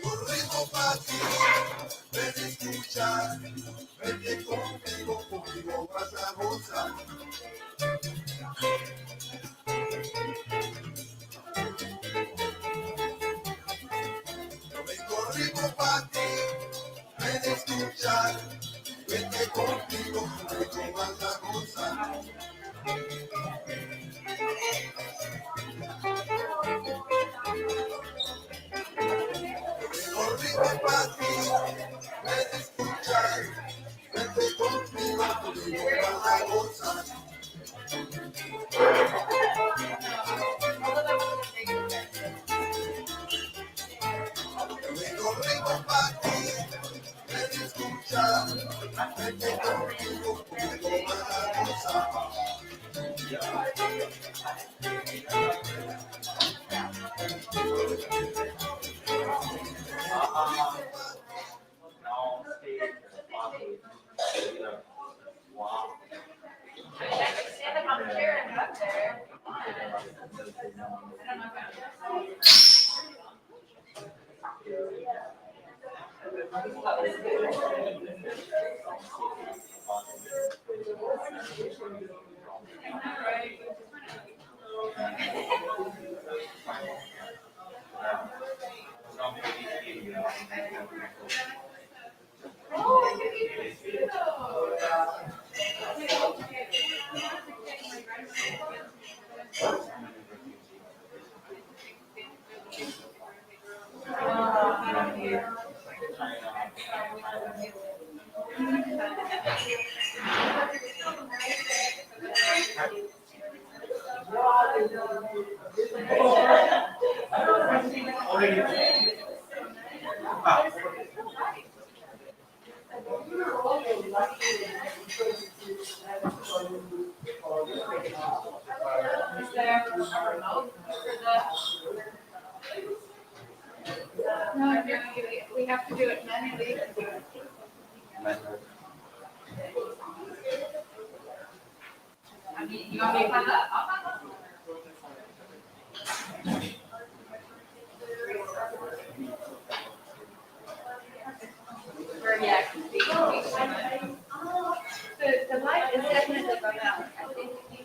Corrijo para ti, ven a escuchar, vete conmigo, conmigo vas a gozar. Yo me corrijo para ti, ven a escuchar, vete conmigo, conmigo vas a gozar. Corrijo para ti, ven a escuchar, vete conmigo, conmigo vas a gozar. Yo me corrijo para ti, ven a escuchar, vete conmigo, conmigo vas a gozar. No, we have to do it manually. I mean, you want me to climb up? I'll climb up. Or, yeah, the light is definitely going out. I think you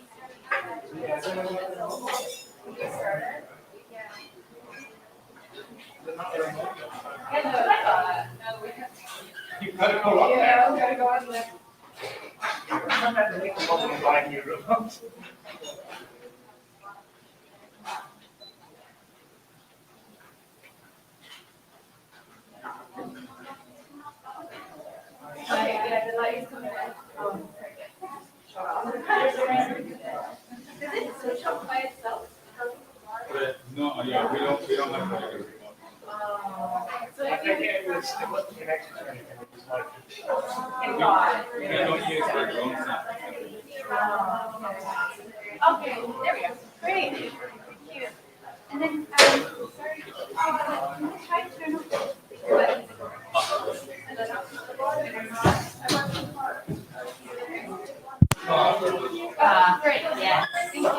started. Yeah. Yeah, no, no, we have. You gotta go up there. Yeah, we gotta go on the. Sometimes they make them open and buy new rooms. Yeah, the light is coming on. Does it switch off by itself? No, yeah, we don't have to do it. So I if think you. it wasn't connected to anything, it was like. We don't use our drone Okay, there we go. Great. Thank you. And then, sorry, can I try to turn off the buttons? Great, yeah. Thank you.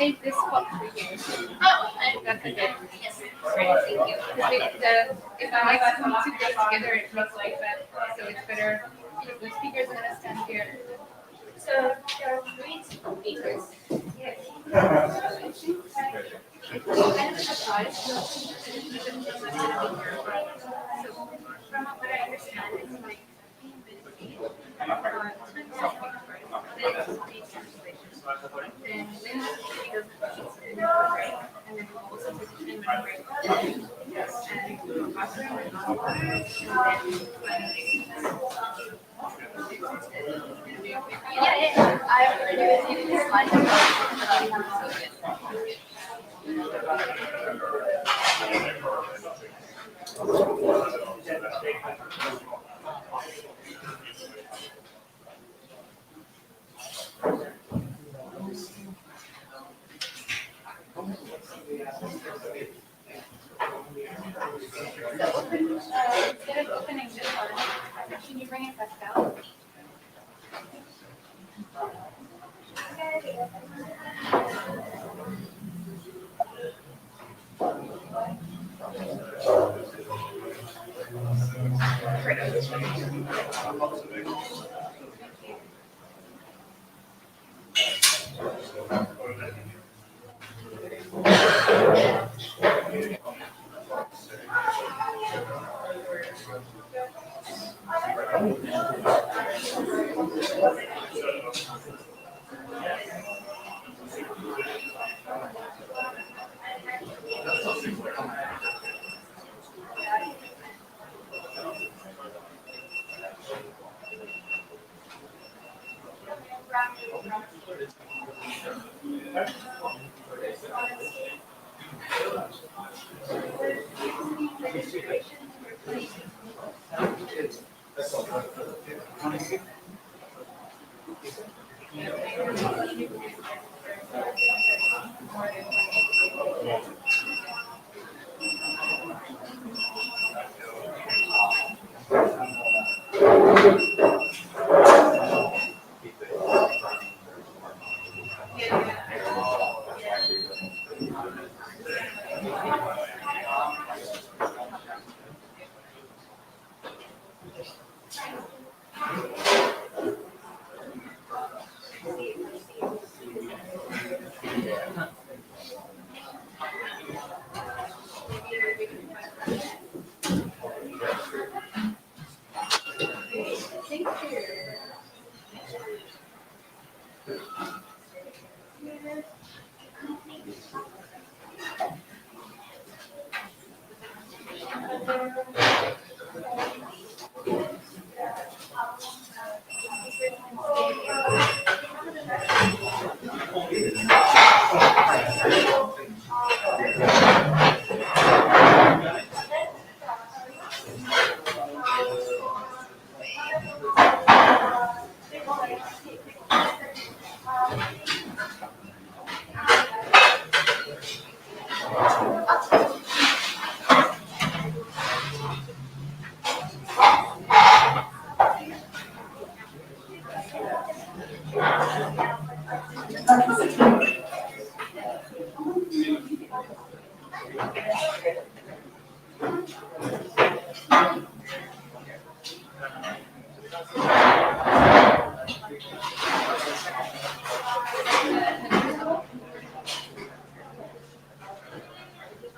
save this spot for you. Oh, that's a good. Yes. Great, thank you. If I like to come together, it looks like that. So it's better. The speaker's gonna stand here. So there are 3 speakers. Yes. From what I understand, it's like yeah. I've already received the slide. Instead of opening this one, can you bring it back down?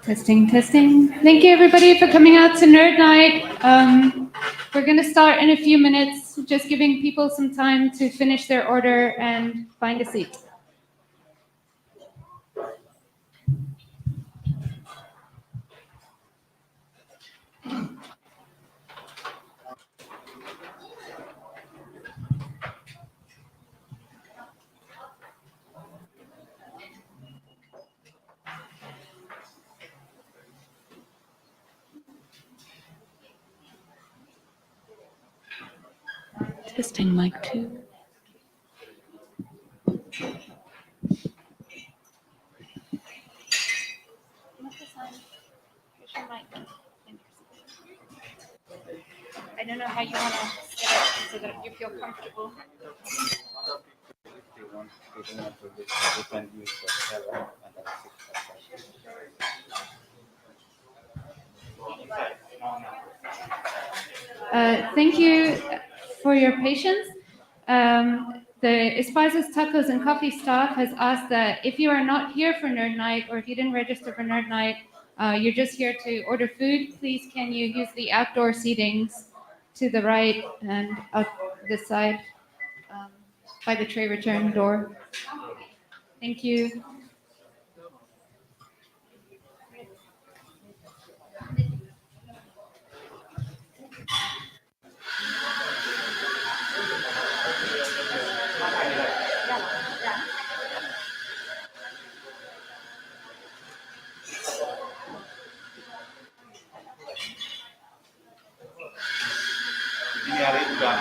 Testing, testing. Thank you everybody for coming out to Nerd Night. We're going to start in a few minutes, just giving people some time to finish their order and find a seat. Testing mic 2. I don't know how you want to set it so that you feel comfortable. don't really want to use different use of seven and then 6 Thank you for your patience. The Esparza's Tacos and Coffee staff has asked that if you are not here for Nerd Night or if you didn't register for Nerd Night, you're just here to order food, please can you use the outdoor seatings to the right and out this side by the tray return door. Thank you. Ini hari udah.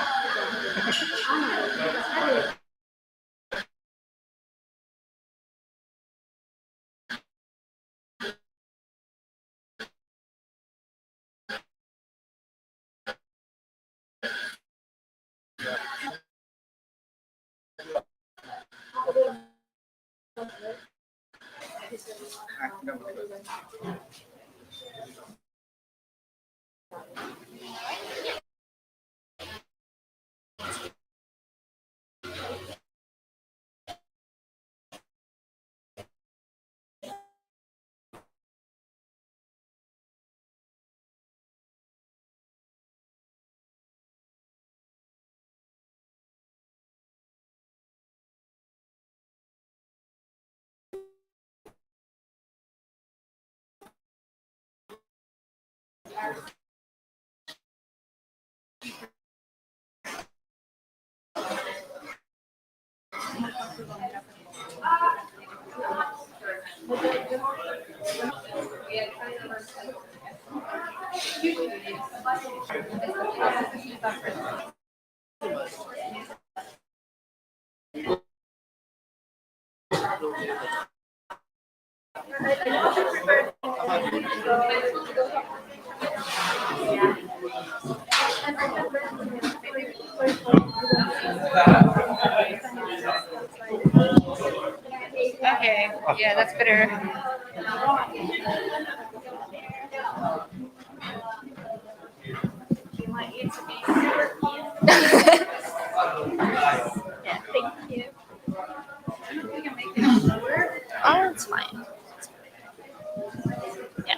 Okay, yeah, that's better. Yeah, thank you. Oh, it's fine. Yeah.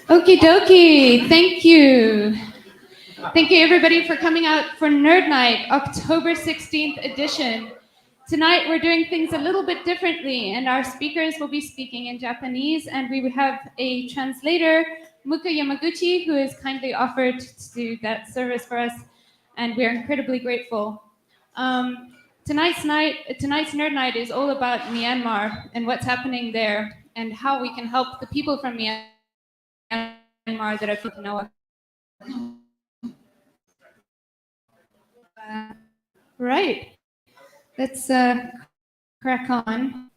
Okie dokie. Thank you. Thank you, everybody, for coming out for Nerd Night, October 16th edition. Tonight, we're doing things a little bit differently, and our speakers will be speaking in Japanese, and we have a translator, Muka Yamaguchi, who has kindly offered to do that service for us, and we're incredibly grateful. Tonight's Nerd Night is all about Myanmar and what's happening there, and how we can help the people from Myanmar that are from Okinawa. Right. Let's crack on.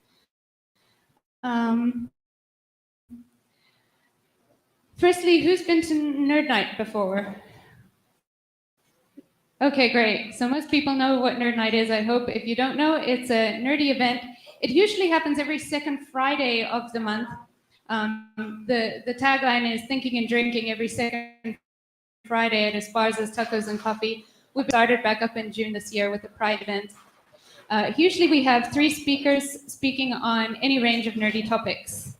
Firstly, who's been to Nerd Night before? Okay, great. So most people know what Nerd Night is, I hope. If you don't know, it's a nerdy event. It usually happens every second Friday of the month. The tagline is thinking and drinking every second Friday at Esparza's Tacos and Coffee. We've started back up in June this year with the Pride event. Usually we have 3 speakers speaking on any range of nerdy topics.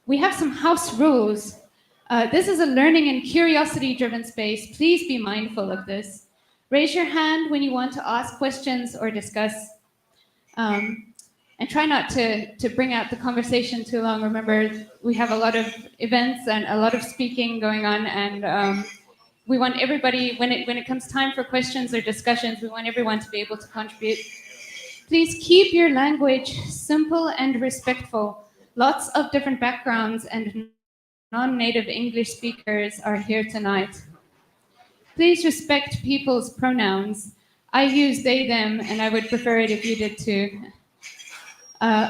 We have some house rules. This is a learning and curiosity-driven space. Please be mindful of this. Raise your hand when you want to ask questions or discuss. And try not to bring out the conversation too long. Remember, we have a lot of events and a lot of speaking going on, and we want everybody, when it comes time for questions or discussions, we want everyone to be able to contribute. Please keep your language simple and respectful. Lots of different backgrounds and non-native English speakers are here tonight. Please respect people's pronouns. I use they, them, and I would prefer it if you did too.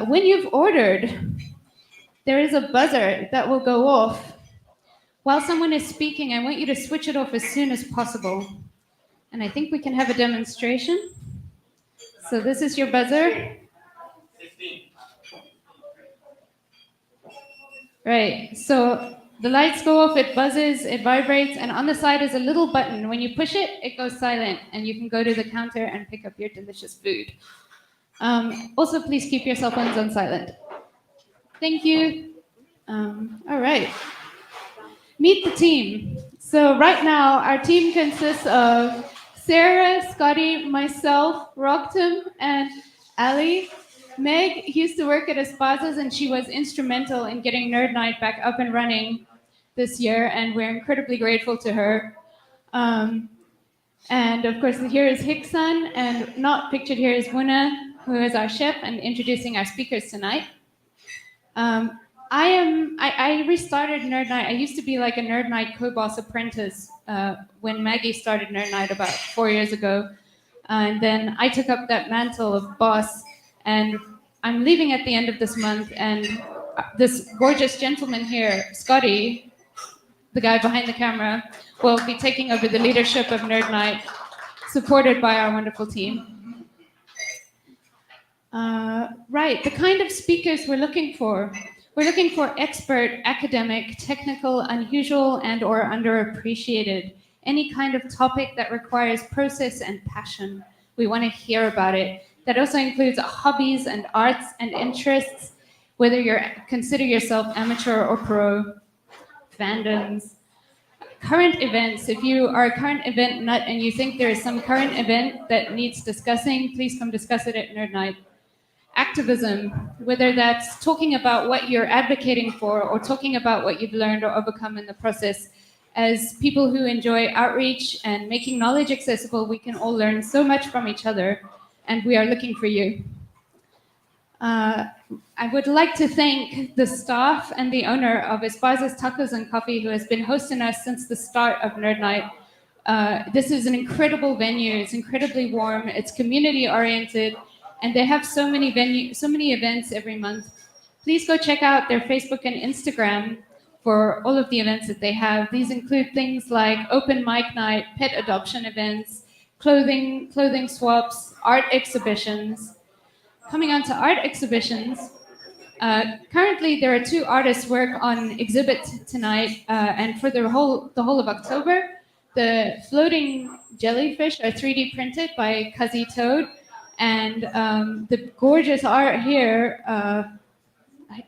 When you've ordered, there is a buzzer that will go off. While someone is speaking, I want you to switch it off as soon as possible. And I think we can have a demonstration. So this is your buzzer. 16. Right, so the lights go off, it buzzes, it vibrates, and on the side is a little button. When you push it, it goes silent, and you can go to the counter and pick up your delicious food. Also, please keep your cell phones on silent. Thank you. All right. Meet the team. So right now, our team consists of Sarah, Scotty, myself, Rocktum, and Ali. Meg used to work at Espazas, and she was instrumental in getting Nerd Nite back up and running this year, and we're incredibly grateful to her. And of course, here is Hickson, and not pictured here is Muna, who is our chef and introducing our speakers tonight. I restarted Nerd Nite. I used to be like a Nerd Nite co-boss apprentice when Maggie started Nerd Nite about 4 years ago. And then I took up that mantle of boss, and I'm leaving at the end of this month. And this gorgeous gentleman here, Scotty, the guy behind the camera, will be taking over the leadership of Nerd Nite, supported by our wonderful team. Right, the kind of speakers we're looking for. We're looking for expert, academic, technical, unusual, and or underappreciated. Any kind of topic that requires process and passion. We want to hear about it. That also includes hobbies and arts and interests, whether you consider yourself amateur or pro, fandoms. Current events, if you are a current event nut and you think there is some current event that needs discussing, please come discuss it at Nerd Nite. Activism, whether that's talking about what you're advocating for or talking about what you've learned or overcome in the process. As people who enjoy outreach and making knowledge accessible, we can all learn so much from each other, and we are looking for you. I would like to thank the staff and the owner of Espaza's Tacos and Coffee, who has been hosting us since the start of Nerd Nite. This is an incredible venue. It's incredibly warm. It's community oriented. And they have so many events every month. Please go check out their Facebook and Instagram for all of the events that they have. These include things like open mic night, pet adoption events, clothing swaps, art exhibitions. Coming on to art exhibitions, currently there are 2 artists work on exhibit tonight, and for the whole of October, the floating jellyfish are 3D printed by Kazi Toad. And the gorgeous art here,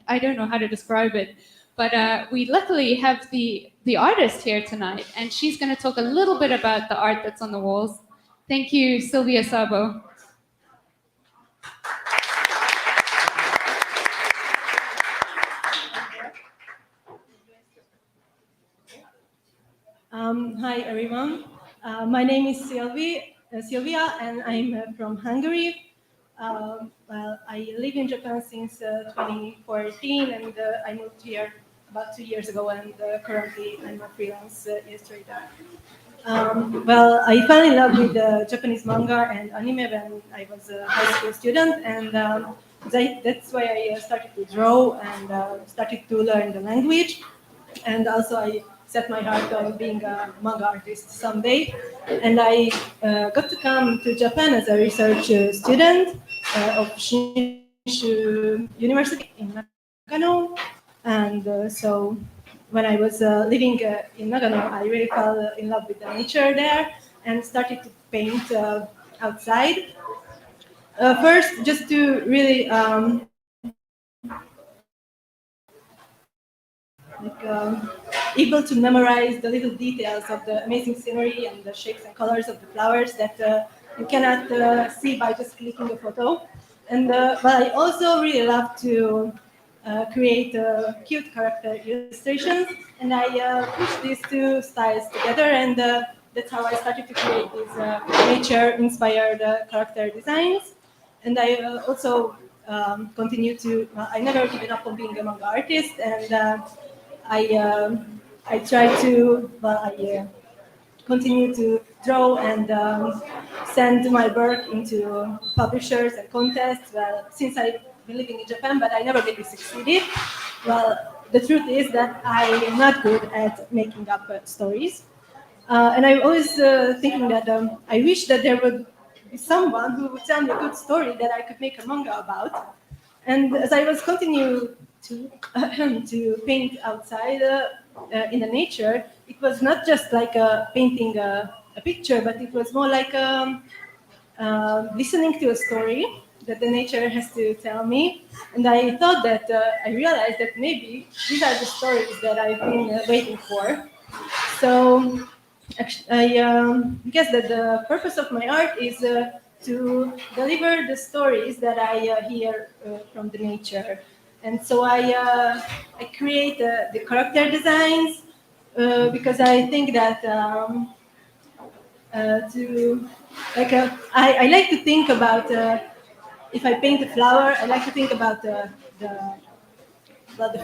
I don't know how to describe it, but we luckily have the artist here tonight, and she's going to talk a little bit about the art that's on the walls. Thank you, Sylvia Sabo. Hi, everyone. My name is Sylvia, and I'm from Hungary. Well, I live in Japan since 2014, and I moved here about 2 years ago, and currently I'm a freelance illustrator. Well, I fell in love with Japanese manga and anime when I was a high school student, and that's why I started to draw and started to learn the language. And also I set my heart on being a manga artist someday. And I got to come to Japan as a research student of Shinshu University in Nagano. And so when I was living in Nagano, I really fell in love with the nature there and started to paint outside. First, just to really able to memorize the little details of the amazing scenery and the shapes and colors of the flowers that you cannot see by just clicking a photo. And but I also really love to create cute character illustrations, and I pushed these 2 styles together, and that's how I started to create these nature-inspired character designs. And I also continue to. I never given up on being a manga artist, and I try to. Well, continue to draw and send my work into publishers and contests. Well, since I've been living in Japan, but I never really succeeded. Well, the truth is that I am not good at making up stories. And I'm always thinking that I wish that there would be someone who would tell me a good story that I could make a manga about. And as I was continuing to to paint outside in the nature, it was not just like painting a picture, but it was more like listening to a story that the nature has to tell me. And I thought that I realized that maybe these are the stories that I've been waiting for. So I guess that the purpose of my art is to deliver the stories that I hear from the nature. And so I create the character designs because I think that to like I like to think about if I paint a flower, I like to think about the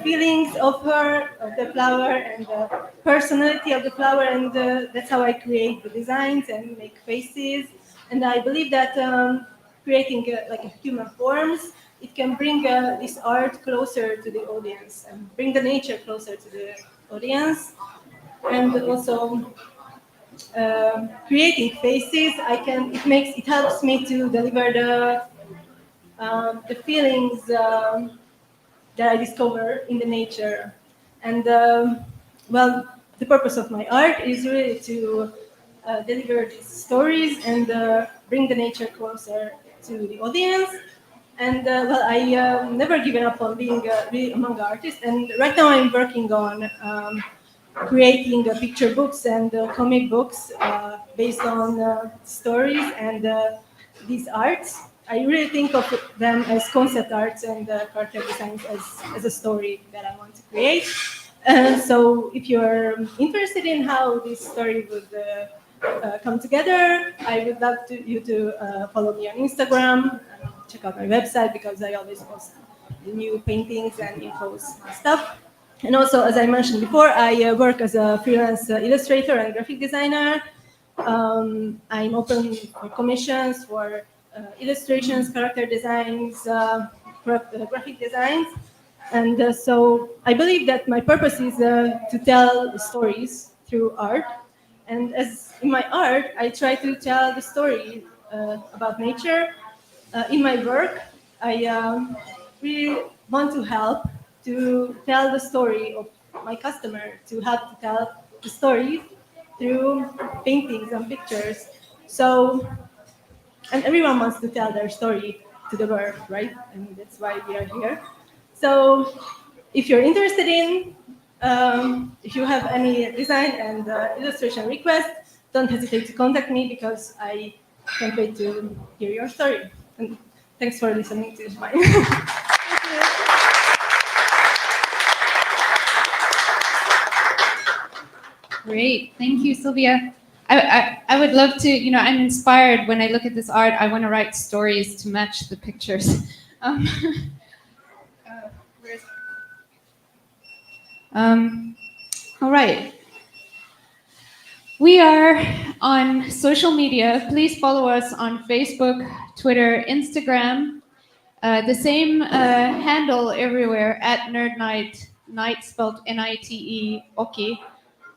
feelings of her, of the flower, and the personality of the flower, and that's how I create the designs and make faces. And I believe that creating like human forms, it can bring this art closer to the audience and bring the nature closer to the audience. And also creating faces, it helps me to deliver the feelings. That I discover in the nature. And well, the purpose of my art is really to deliver these stories and bring the nature closer to the audience. And well, I never given up on being really a manga artist. And right now I'm working on creating picture books and comic books based on stories and these arts. I really think of them as concept arts and character designs as a story that I want to create. So if you're interested in how this story would come together, I would love you to follow me on Instagram, check out my website because I always post new paintings and infos and stuff. And also, as I mentioned before, I work as a freelance illustrator and graphic designer. I'm open for commissions for illustrations, character designs, graphic designs. And so I believe that my purpose is to tell stories through art. And as in my art, I try to tell the story about nature. In my work, I really want to help to tell the story of my customer, to help to tell the story through paintings and pictures. So, and everyone wants to tell their story to the world, right? And that's why we are here. So, if you're interested in, if you have any design and illustration requests, don't hesitate to contact me because I can't wait to hear your story. And thanks for listening to mine. Great, thank you, Sylvia. I would love to, I'm inspired when I look at this art. I want to write stories to match the pictures. Where's all right. We are on social media. Please follow us on Facebook, Twitter, Instagram. The same handle everywhere at Nerd Nite, Nite spelled Nite Oki.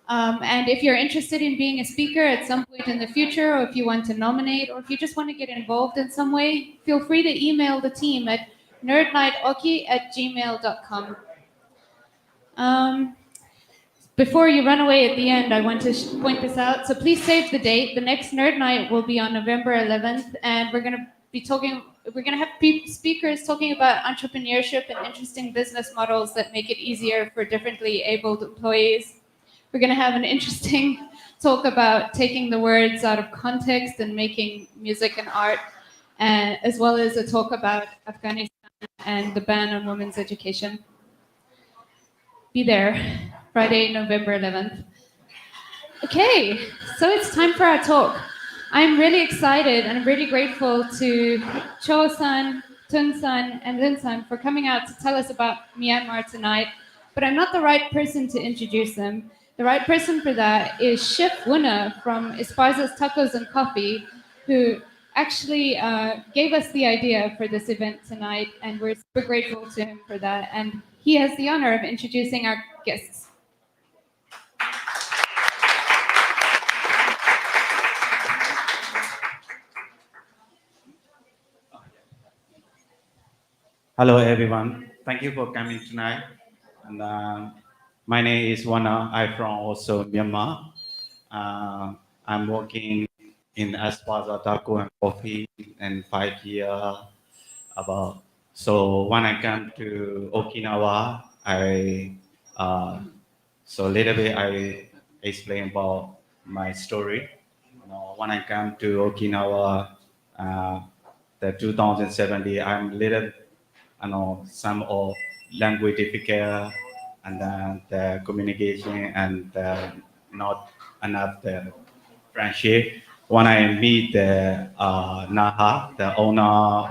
And if you're interested in being a speaker at some point in the future, or if you want to nominate, or if you just want to get involved in some way, feel free to email the team at nerdniteoki@gmail.com. Before you run away at the end, I want to point this out. So please save the date. The next Nerd Night will be on November 11th, and we're going to have speakers talking about entrepreneurship and interesting business models that make it easier for differently abled employees. We're going to have an interesting talk about taking the words out of context and making music and art, as well as a talk about Afghanistan and the ban on women's education. Be there, Friday, November 11th. Okay, so it's time for our talk. I'm really excited and I'm really grateful to Cho-san, Tun-san, and Lin-san for coming out to tell us about Myanmar tonight, but I'm not the right person to introduce them The right person for that is Chef Wuna from Esparza's Tacos and Coffee, who actually gave us the idea for this event tonight, and we're super grateful to him for that. And he has the honor of introducing our guests. Hello, everyone. Thank you for coming tonight. And my name is Wana. I'm from also Myanmar. I'm working in Esparza Taco and Coffee in 5 years about. So when I come to Okinawa, so little bit I explain about my story. When I come to Okinawa, the 2017, I'm little, some of language difficult, and then the communication and not enough the friendship. When I meet the Naha, the owner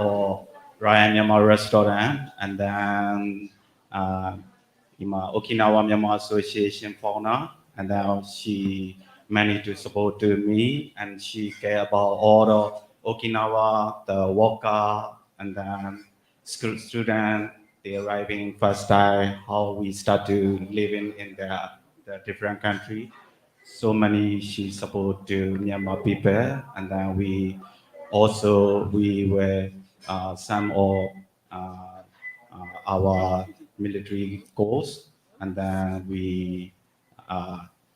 of Ryan Myanmar restaurant, and then uh, Okinawa Myanmar Association founder, and then she managed to support to me, and she care about all the Okinawa, the worker, and then school student, they arriving first time, how we start to living in the different country. So many she support to Myanmar people, and then we were some of our military goals, and then we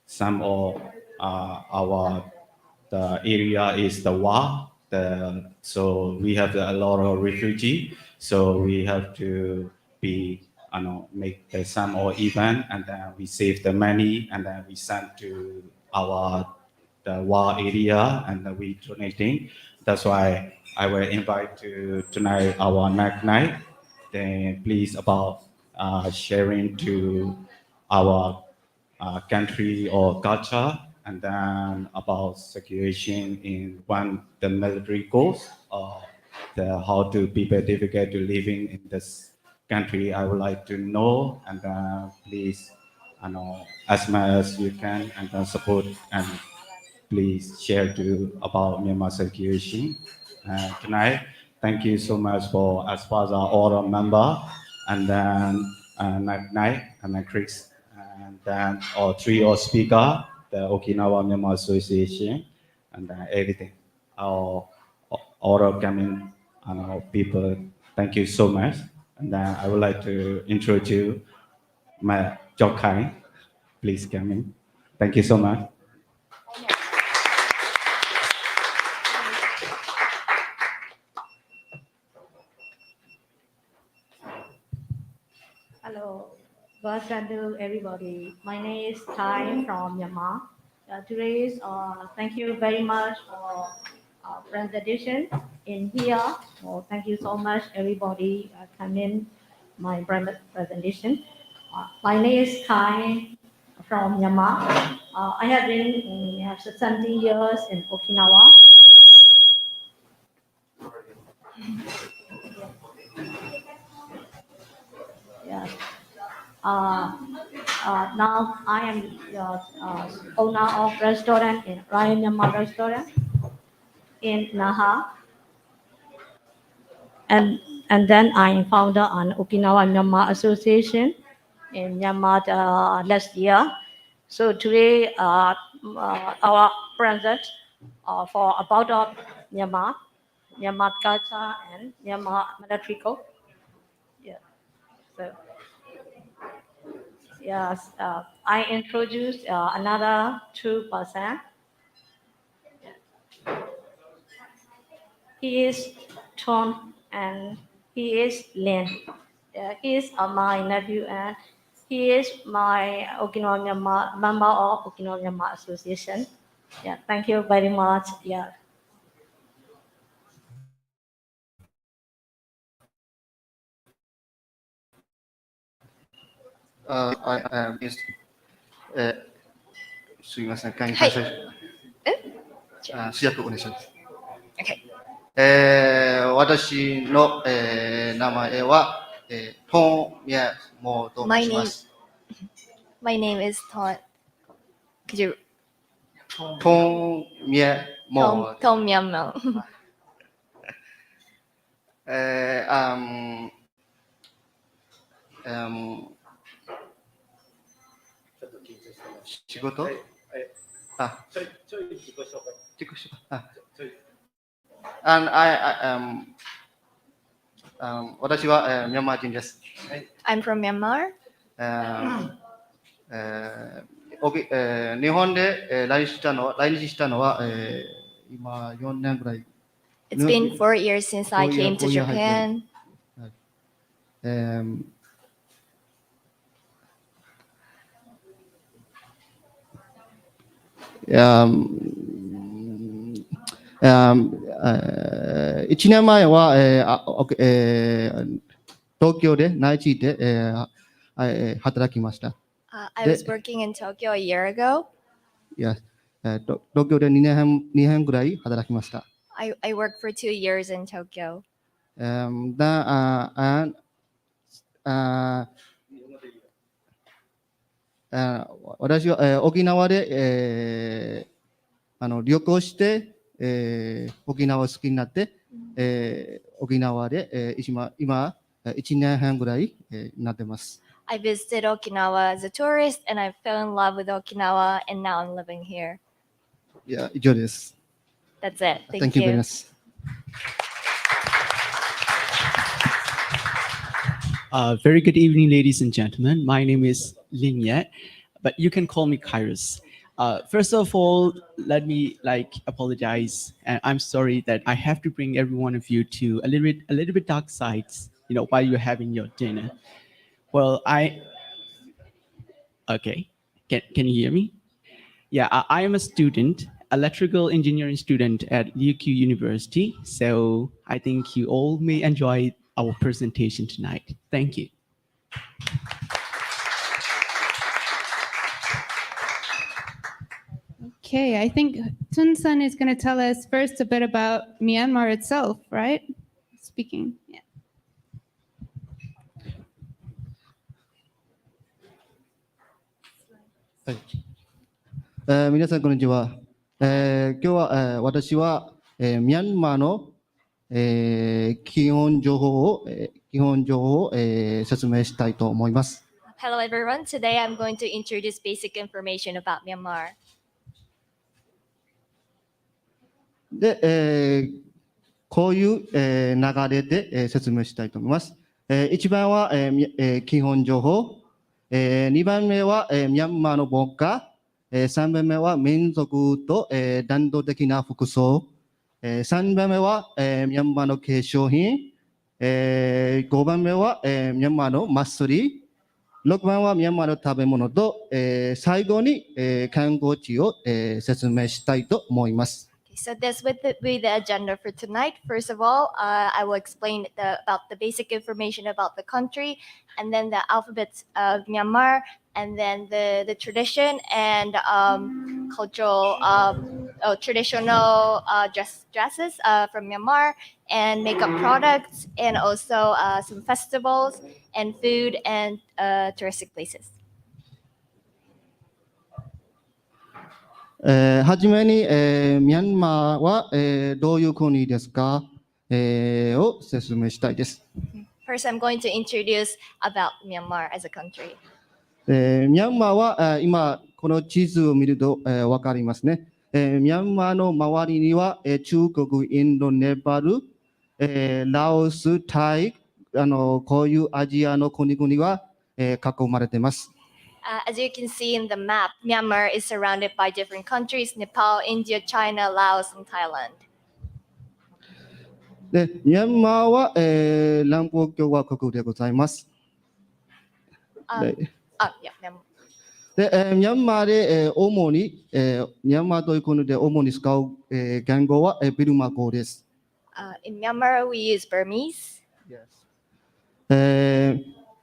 some of our the area is the war. So we have a lot of refugee. So we have to be, make some or event, and then we save the money, and then we send to our the war area, and then we donating. That's why I will invite to tonight our Nerd Night. Then please about sharing to our country or culture, and then about situation in one the military goals, or the how to people difficult to living in this country. I would like to know, and please, as much as you can, and support, and please share to about Myanmar situation tonight. Thank you so much for as far as our order member, and then Night and then Chris, and then our three or speaker, the Okinawa Myanmar Association, and everything. Our order coming and our people. Thank you so much. And then I would like to introduce my Jokai. Please come in. Thank you so much. Hello, good afternoon, everybody. My name is Tai from Myanmar. Today, thank you very much for presentation in here. So thank you so much, everybody, coming my presentation. My name is Tai from Myanmar. I have been 17 years in Okinawa. Yes. Now I am the owner of restaurant in Ryan Myanmar restaurant in Naha, and then I am founder on Okinawa Myanmar Association in Myanmar last year. So today our present for about of Myanmar culture and Myanmar military code. Yeah. So yes, I introduced another 2%. He is Tom and he is Lin. He is my nephew and he is my Okinawa Myanmar, member of Okinawa Myanmar Association. Yeah, thank you very much. Yeah. I am is すみません、会員会社、試薬お願いします。私の、名前は、トンミヤモと申します。My name is Todd. Could you Tom Mye Mo. Tom Yum Mo?仕事あ、自己紹介。あ、and私は、ミャンマー人です。 I'm from Myanmar. 日本で、来日したのは、今4年ぐらい。 It's been 4 years since I came to 4 years Japan. Um, 1年前は、東京で内地で、働きました。I was working in Tokyo a year ago. Yes. 東京で2年ぐらい働きました。I worked for 2 years in Tokyo. And 私は、沖縄で、旅行して、沖縄を好きになって、沖縄で、今1年半ぐらい、なってます。I visited Okinawa as a tourist and I fell in love with Okinawa and now I'm living here. いや、以上です。That's it. Thank you very much. Very good evening, ladies and gentlemen. My name is Lin Yet, but you can call me Kairos. First of all, let me apologize, and I'm sorry that I have to bring every one of you to a little bit dark sides, while you're having your dinner. Well, okay, can you hear me? Yeah, I am a student, electrical engineering student at Ryukyu University. So I think you all may enjoy our presentation tonight. Thank you. Okay, I think Tun-san is going to tell us first a bit about Myanmar itself, right? Speaking. Yeah. 皆さん、こんにちは。今日は、私は、ミャンマーの、基本情報を、説明したいと思います。 Hello everyone. Today I'm going to introduce basic information about Myanmar. で、こういう、流れで、説明したいと思います。1番は、基本情報、2番目は、ミャンマーの文化、3番目は民族と、伝統的な服装、3番目は、ミャンマーの化粧品、5番目は、ミャンマーの祭り、6番はミャンマーの食べ物と、最後に、観光地を、説明したいと思います。 So this would be the agenda for tonight. First of all, I will explain about the basic information about the country, and then the alphabets of Myanmar, and then the tradition and cultural, traditional dresses from Myanmar, and makeup products, and also some festivals and food and touristic places. はじめに、ミャンマーは、どういう国ですか、を説明したいです。 First, I'm going to introduce about Myanmar as a country. ミャンマーは、今、この地図を見ると、わかりますね。ミャンマーの周りには、中国、インド、ネパール、ラオス、タイ、こういうアジアの国々は、囲まれています。 As you can see in the map, Myanmar is surrounded by different countries: Nepal, India, China, Laos, and Thailand. で、ミャンマーは、南方共和国でございます。Yeah, Myanmar. で、ミャンマーで、主に、ミャンマーという国で主に使う、言語は、ビルマ語です。In Myanmar, we use Burmese.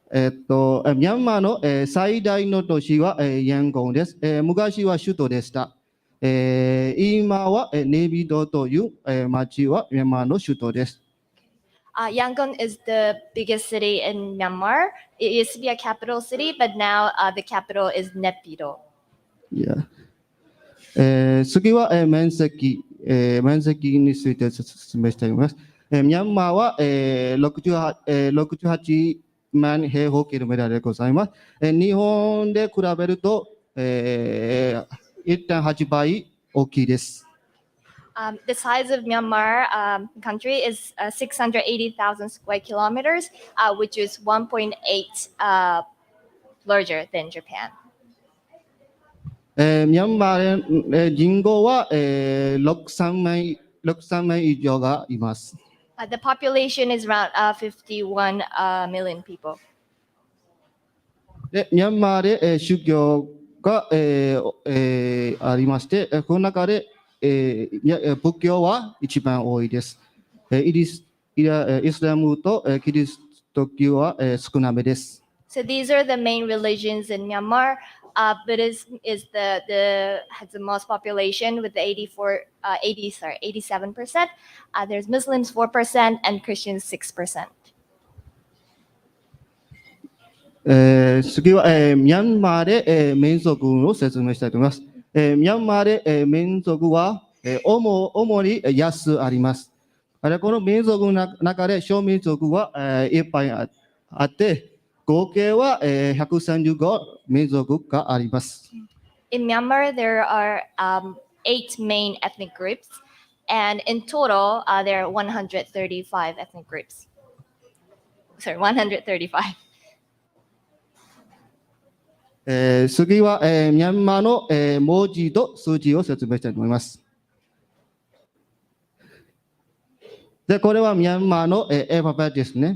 ミャンマーの、最大の都市は、ヤンゴンです。昔は首都でした。今は、ネビドという、町はミャンマーの首都です。Yangon is the biggest city in Myanmar. It used to be a capital city, but now the capital is Naypyidaw. Yeah. 次は、面積について説明しています。ミャンマーは、68万平方キロメートルでございます。日本で比べると、1.8 倍大きいです。The size of Myanmar country is 680,000 square kilometers, which is 1.8 larger than Japan. ミャンマーで人口は、6,300万以上がいます。The population is around 51 million people. でミャンマーで、宗教が、ありまして、この中で、仏教は一番多いです。イスラムとキリスト教は、少なめです。So these are the main religions in Myanmar. Buddhism has the most population with the 87%. There's Muslims 4% and Christians 6%. 次は、ミャンマーで、民族を説明したいと思います。ミャンマーで、民族は、主に8つあります。この民族の中で小民族は、いっぱいあって、合計は、135民族があります。In Myanmar, there are 8 main ethnic groups, and in total, there are 135 ethnic groups. Sorry, 135. 次は、ミャンマーの、文字と数字を説明したいと思います。で、これはミャンマーの、アルファベットですね。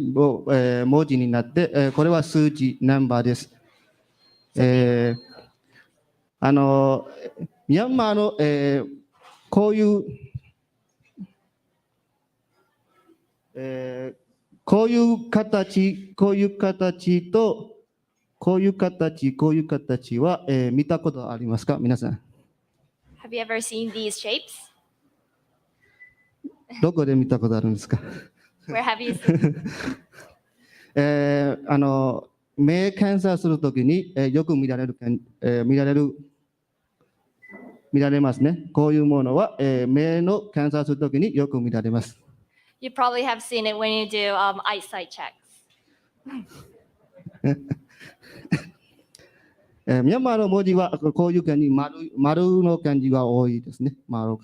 文字になって、これは数字、ナンバーです。ミャンマーの、こういう形と、こういう形は、見たことありますか、皆さん。Have you ever seen these shapes? どこで見たことあるんですか？ Where have you seen? 目検査するときに、よく見られますね。こういうものは、目の検査するときによく見られます。You probably have seen it when you do eyesight checks. ミャンマーの文字はこういう感じ、丸の感じが多いですね。丸。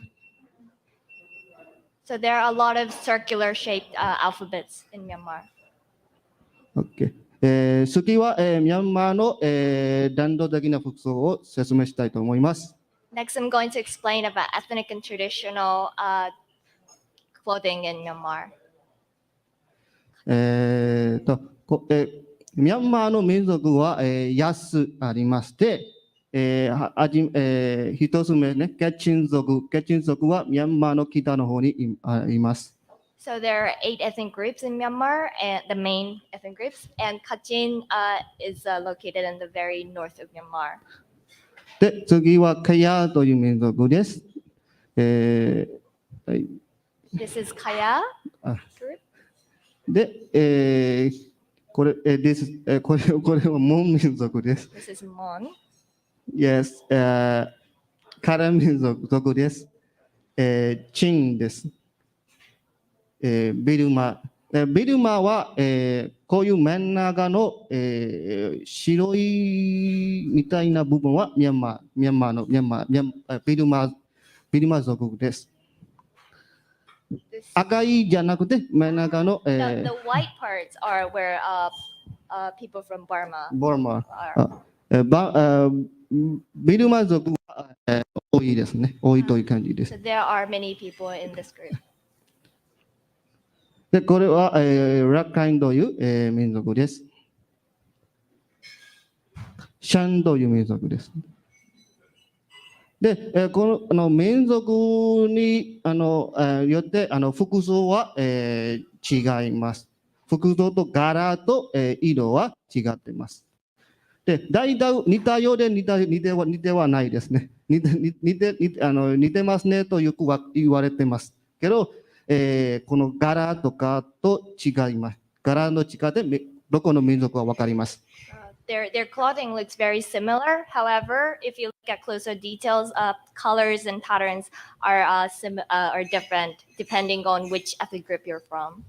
So there are a lot of circular shaped alphabets in Myanmar. OK。次は、ミャンマーの、伝統的な服装を説明したいと思います。Next, I'm going to explain about ethnic and traditional clothing in Myanmar. ミャンマーの民族は、8つありまして、一つ目ね、ケチン族はミャンマーの北の方にいます。So there are 8 ethnic groups in Myanmar, and the main ethnic groups, and Kachin is located in the very north of Myanmar. で、次はカヤという民族です。This is Kaya group. で、これはモン民族です。This is Mon. Yes、カラン民族です。チンです。ビルマは、こういう真ん中の、白いみたいな部分はビルマ族です。赤いじゃなくて真ん中の、The white parts are where people from Burma are. ビルマ族は、多いですね。多いという感じです。So there are many people in this group. で、これは、ラカインという、民族です。シャンという民族です。で、この民族によって服装は、違います。服装と柄と、色は違っています。で、大体似たようで似てはないですね。似てますねとよく言われてます。けど、この柄とかと違います。柄の違いでどこの民族は分かります。their clothing looks very similar. However, if you look at closer details, colors and patterns are different depending on which ethnic group you're from.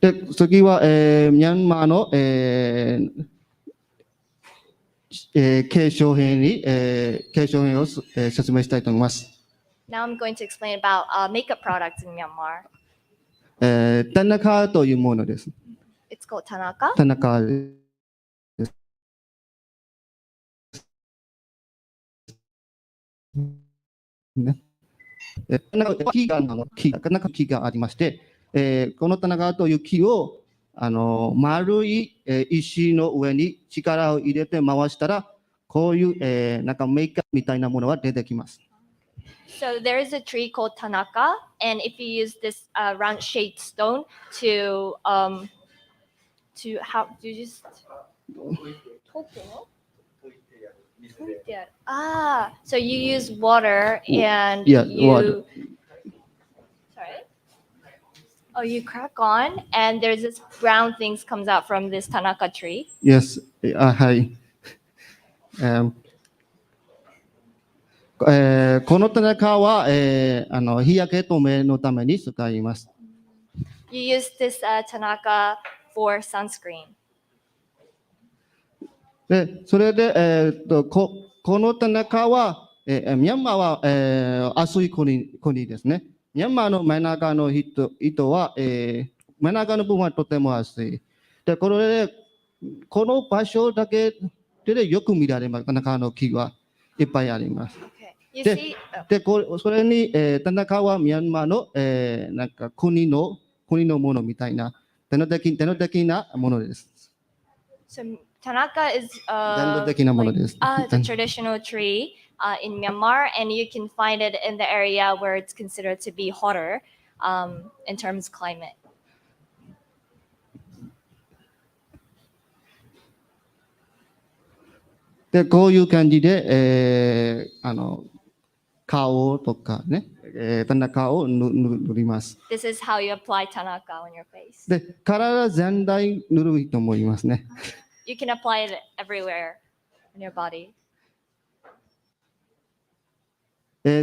で、次は、ミャンマーの、継承編を、説明したいと思います。Now I'm going to explain about makeup products in Myanmar. 田中というものです。It's called Tanaka. 田中です。ね。木がありまして、この田中という木を丸い石の上に力を入れて回したら、こういうなんかメイクみたいなものが出てきます。So there is a tree called Tanaka, and if you use this round-shaped stone to how do you just so you use water and water. Sorry. Oh, you crack on, and there's this brown things comes out from this Tanaka tree. Yes, はい。この田中は、日焼け止めのために使います。You use this Tanaka for sunscreen. で、それで、この田中は、ミャンマーは、暑い国ですね。ミャンマーの真ん中の人は、真ん中の部分はとても暑い。で、この場所だけでよく見られます。田中の木はいっぱいあります。で、それに、田中はミャンマーの、なんか国のものみたいな、伝統的なものです。So Tanaka is伝統的なものです。it's a traditional tree in Myanmar, and you can find it in the area where it's considered to be hotter in terms of climate. で、こういう感じで、顔とかね、田中を塗ります。This is how you apply Tanaka on your face. で、体全体塗ると思いますね。You can apply it everywhere in your body.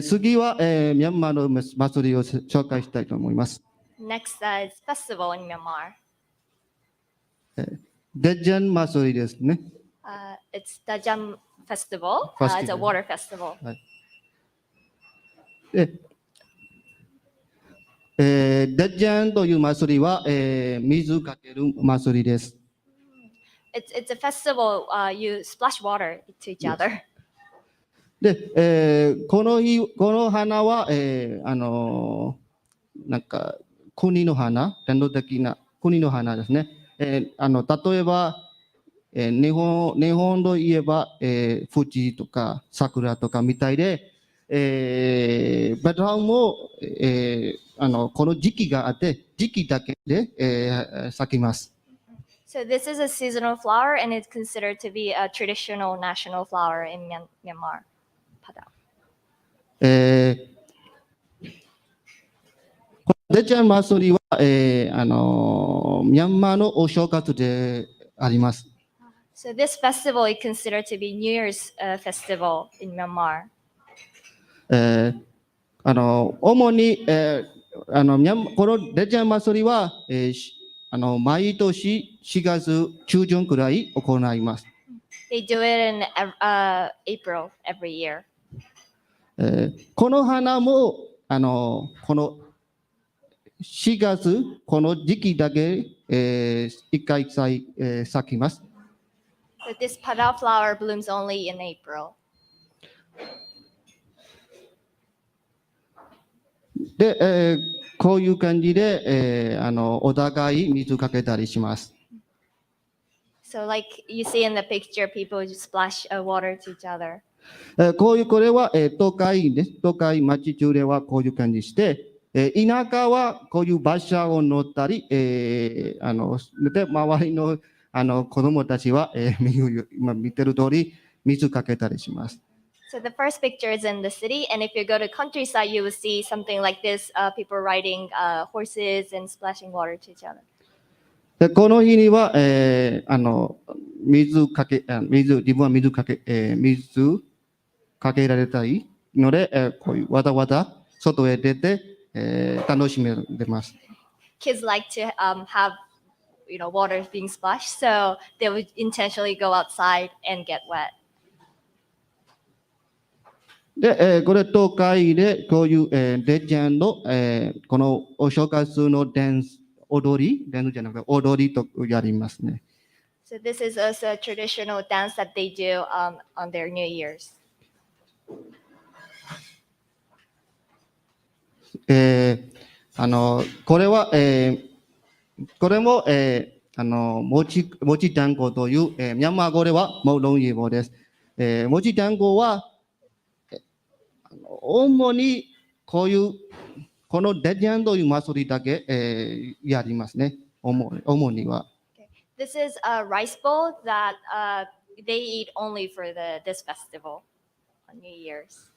次は、ミャンマーの祭りを紹介したいと思います。Next is festival in Myanmar. デジャン祭りですね。It's Dajam Festival. It's a water festival. で、デジャンという祭りは、水かける祭りです。It's a festival. You splash water to each other. で、この花は、なんか国の花、伝統的な国の花ですね。例えば、日本といえば、富士とか桜とかみたいで、ベトナムも、この時期があって、時期だけで、咲きます。So this is a seasonal flower, and it's considered to be a traditional national flower in Myanmar. デジャン祭りは、ミャンマーのお正月であります。So this festival is considered to be New Year's festival in Myanmar. 主に、このデジャン祭りは、毎年4月中旬くらい行います。They do it in April every year. この花もこの4月この時期だけ、1回咲きます。But this pada flower blooms only in April. で、こういう感じで、お互い水かけたりします。So like you see in the picture, people just splash water to each other. これは、都会です。都会町中ではこういう感じして、田舎はこういう馬車を乗ったり、で周りの子供たちは、今見てる通り水かけたりします。So the first picture is in the city, and if you go to countryside, you will see something like this: people riding horses and splashing water to each other. でこの日には、自分は水かけられたいので、こういうわざわざ外へ出て、楽しめます。Kids like to have water being splashed, so they would intentionally go outside and get wet. で、これ東海でこういう、レジェンド、このお正月のダンスじゃなくて踊りとやりますね。So this is also a traditional dance that they do on their New Year's. これは、これも、もち団子という、ミャンマー語ではモロンイ語です。もち団子は、主にこのレジェンドという祭りだけ、やりますね。主には。This is a rice bowl that they eat only for this festival on New Year's.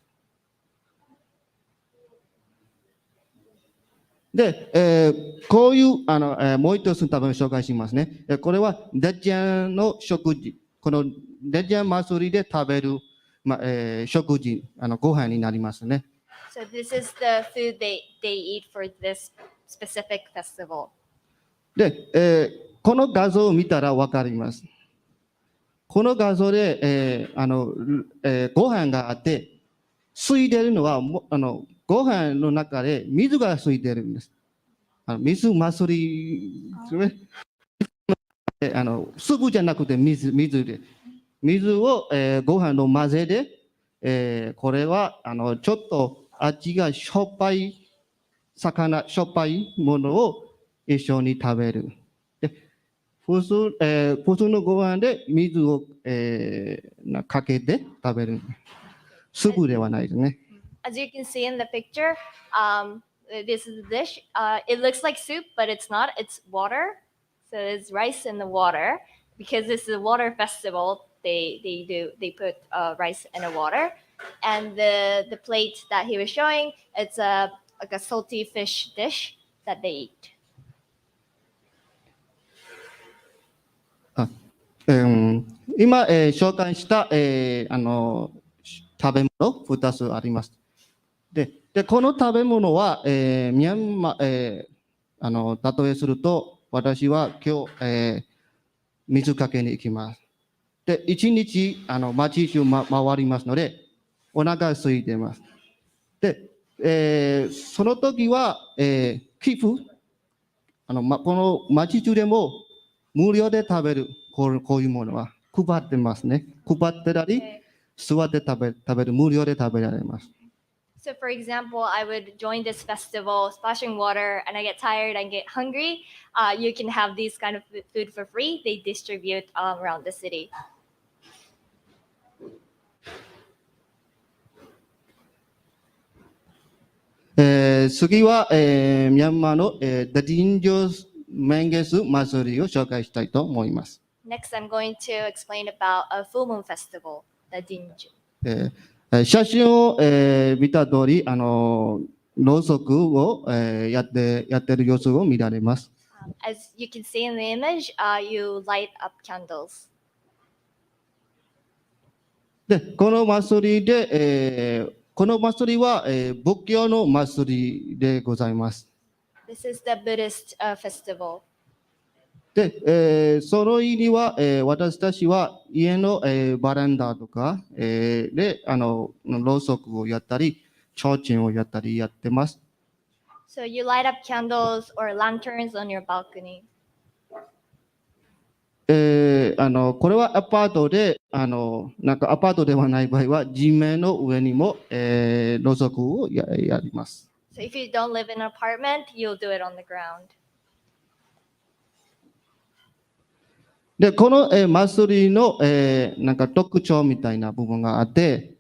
で、こういうもう一つ多分紹介しますね。これはレジェンの食事。このレジェン祭りで食べる、食事、ご飯になりますね。So this is the food they eat for this specific festival. で、この画像を見たら分かります。この画像で、ご飯があって、吸い出るのはご飯の中で水が吸い出るんです。水祭りですね。スープじゃなくて水で。水を、ご飯の混ぜで、これはちょっと味がしょっぱいしょっぱいものを一緒に食べる。で普通のご飯で水を、かけて食べる。スープではないですね。As you can see in the picture, this is the dish. It looks like soup, but it's not. It's water. So it's rice in the water. Because this is a water festival, they put rice in the water. And the plate that he was showing, it's like a salty fish dish that they eat. 今、紹介した、食べ物2つあります。でこの食べ物は、ミャンマー、例えすると、私は今日、水かけに行きます。で、1日街中回りますので、お腹空いてます。で、その時は、寄付、この街中でも無料で食べる、こういうものは配ってますね。配ってたり、座って食べる、無料で食べられます。So for example, I would join this festival, splashing water, and I get tired and get hungry. You can have these kind of food for free. They distribute around the city. 次は、ミャンマーの、ダディンジョメンゲス祭りを紹介したいと思います。Next, I'm going to explain about a full moon festival, the Dinju. 写真を、見た通り、ろうそくを、やってる様子を見られます。As you can see in the image, you light up candles. で、この祭りで、この祭りは、仏教の祭りでございます。This is the Buddhist festival. で、その意味は、私たちは家の、バランダとか、でろうそくをやったり、提灯をやったりやってます。So you light up candles or lanterns on your balcony. これはアパートで、なんかアパートではない場合は、地面の上にも、ろうそくをやります。So if you don't live in an apartment, you'll do it on the ground. で、この、祭りの、なんか特徴みたいな部分があって、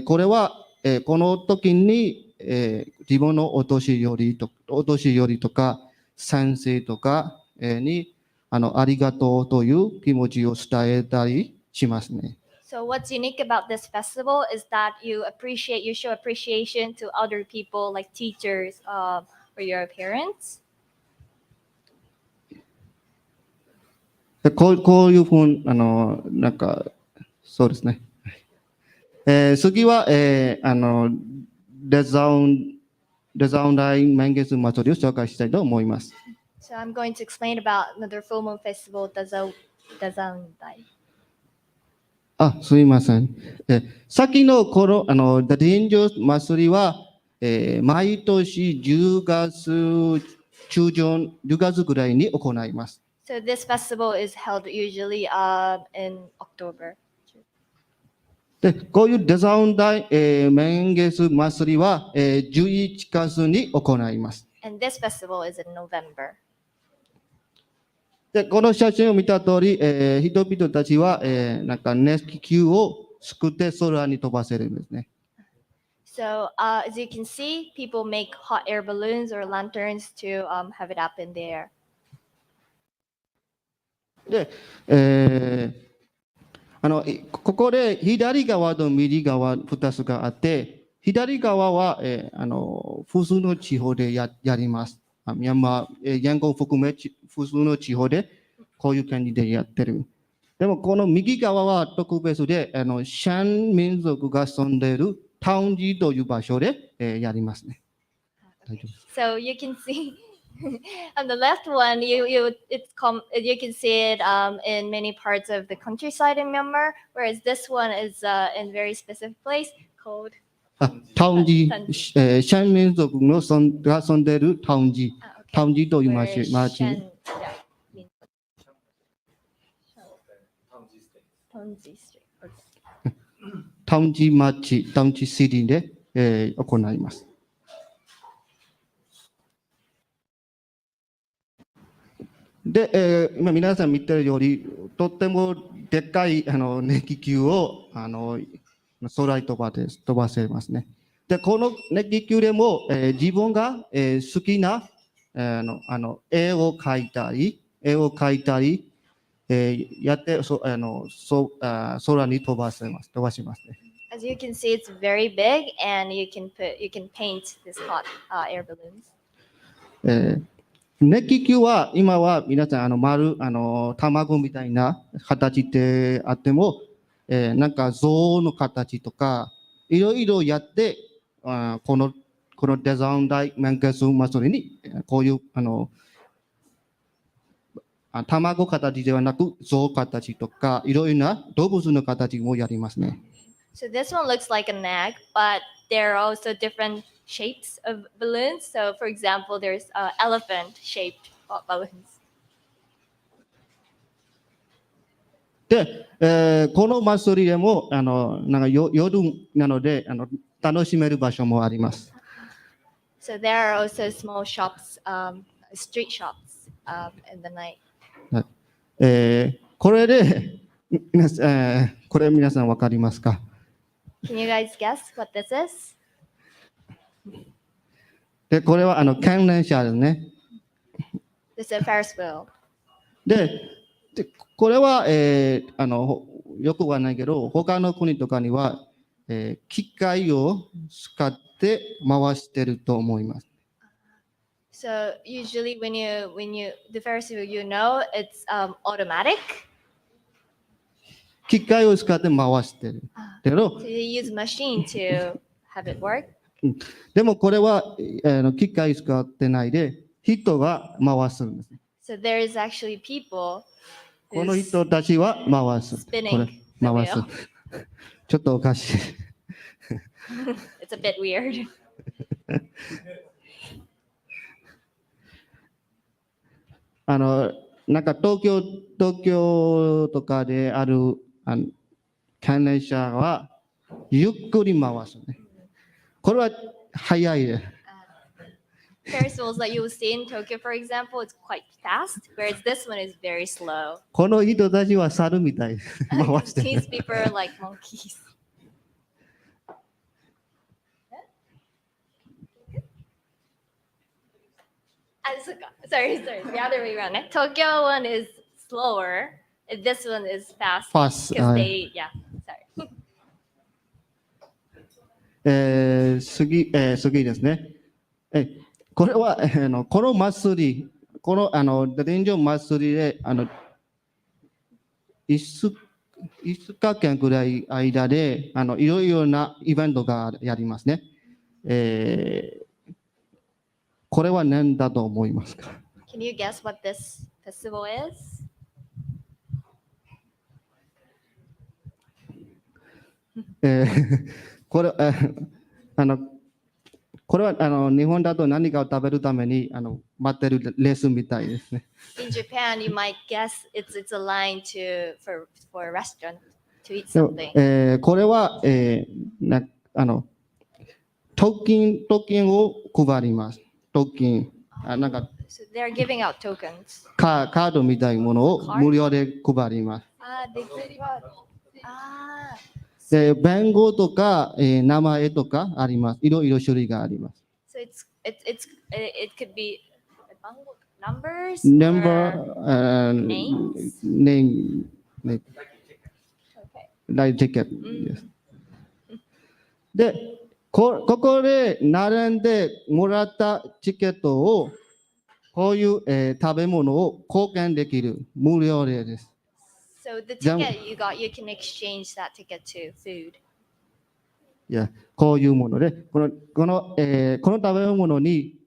これは、この時に、自分のお年寄りとか、先生とか、に、ありがとうという気持ちを伝えたりしますね。So what's unique about this festival is that you show appreciation to other people like teachers or your parents. でこういうふうに、なんか、そうですね。次は、デザイン満月祭りを紹介したいと思います。So I'm going to explain about another full moon festival, Dazaundai. すいません。先のこの、The Danger 祭りは、毎年10月ぐらいに行います。So this festival is held usually in October. で、こういうデザイン大、満月祭りは、11月に行います。And this festival is in November. で、この写真を見た通り、人々たちは、なんか熱気球を作って空に飛ばせるんですね。So as you can see, people make hot air balloons or lanterns to have it up in the air. で、ここで左側と右側2つがあって、左側は、複数の地方でやります。ミャンマー、ヤンゴン含め複数の地方でこういう感じでやってる。でもこの右側は特別で、シャン民族が住んでいるタウンジという場所で、やりますね。So you can see on the left one, you can see it in many parts of the countryside in Myanmar, whereas this one is in a very specific place called タウンジ、シャン民族が住んでいるタウンジ、タウンジという町。タウンジ町、タウンジシティで、行います。で、今皆さん見てるより、とってもでっかい熱気球を空に飛ばせますね。で、この熱気球でも、自分が、好きな絵を描いたり、やって空に飛ばしますね。As you can see, it's very big, and you can paint this hot air balloons. 熱気球は今は皆さん卵みたいな形であっても、なんか象の形とかいろいろやって、このデザイン大満月祭りにこういう卵形ではなく象形とかいろいろな動物の形もやりますね。So this one looks like an egg, but there are also different shapes of balloons. So for example, there's elephant-shaped balloons. で、この祭りでもなんか夜なので楽しめる場所もあります。So there are also small shops, street shops in the night. これでこれ皆さんわかりますか？ Can you guys guess what this is? で、これは観覧車ですね。This is a Ferris wheel. で、これは、よくはないけど、他の国とかには、機械を使って回してると思います。So usually when you the Ferris wheel, it's automatic. 機械を使って回してる。So you use machine to have it work. でもこれは機械使ってないで人が回すんです。So there is actually people. この人たちは回す。これ回す。ちょっとおかしい。It's a bit weird. なんか東京とかである観覧車はゆっくり回すね。これは早いね。Ferris wheels that you will see in Tokyo, for example, it's quite fast, whereas this one is very slow. この人たちは猿みたい回してる。These people are like monkeys. Sorry, the other way around. Tokyo one is slower. This one is fast. Fast. Because sorry. 次ですね。これは、この祭り、この、伝承祭りで、5日間くらい間で、いろいろなイベントがやりますね。これは何だと思いますか？ Can you guess what this festival is? これ、これは日本だと何かを食べるために待ってるレースみたいですね。In Japan, you might guess it's a line for a restaurant to eat でも something. これは、ト金を配ります。ト金。なんか So they're giving out tokens. カードみたいなものを無料で配ります。They give out. Ah, で、番号とか、名前とかあります。いろいろ種類があります。so it could be numbers. Number, or names. name, Okay. like ticket. Yes. で、ここで並んでもらったチケットをこういう、食べ物を交換できる無料です。So the ticket you got, you can exchange that ticket to food. いや、こういうもので、この食べ物に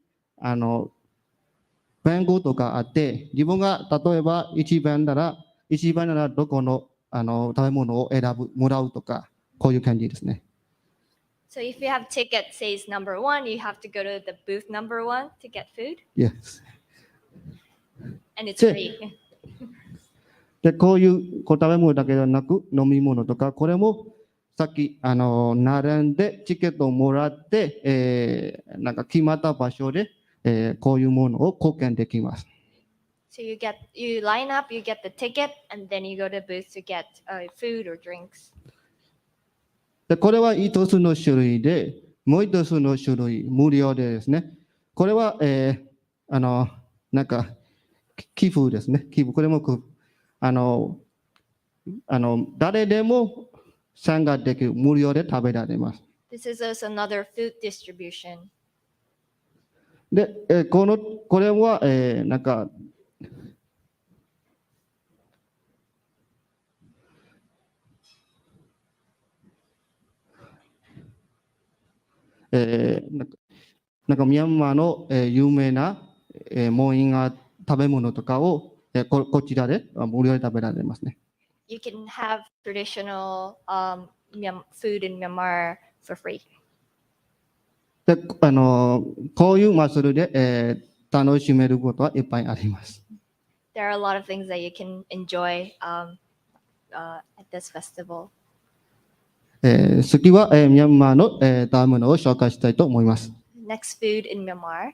番号とかあって、自分が例えば1番ならどこの食べ物をもらうとか、こういう感じですね。So if you have ticket says number 1, you have to go to the booth number 1 to get food, Yes. and it's So- free. で、こういう食べ物だけではなく、飲み物とか、これもさっき並んでチケットをもらって、なんか決まった場所で、こういうものを交換できます。So you line up, you get the ticket, and then you go to the booth to get food or drinks. で、これは一つの種類で、もう一つの種類、無料でですね。これは、なんか、寄付ですね。寄付。これも、誰でも参加できる、無料で食べられます。This is also another food distribution. で、これは、なんか、なんかミャンマーの、有名な、モーインガー食べ物とかを、こちらで無料で食べられますね。You can have traditional food in Myanmar for free. で、こういう祭りで、楽しめることはいっぱいあります。There are a lot of things that you can enjoy at this festival. 次は、ミャンマーの、食べ物を紹介したいと思います。Next food in Myanmar.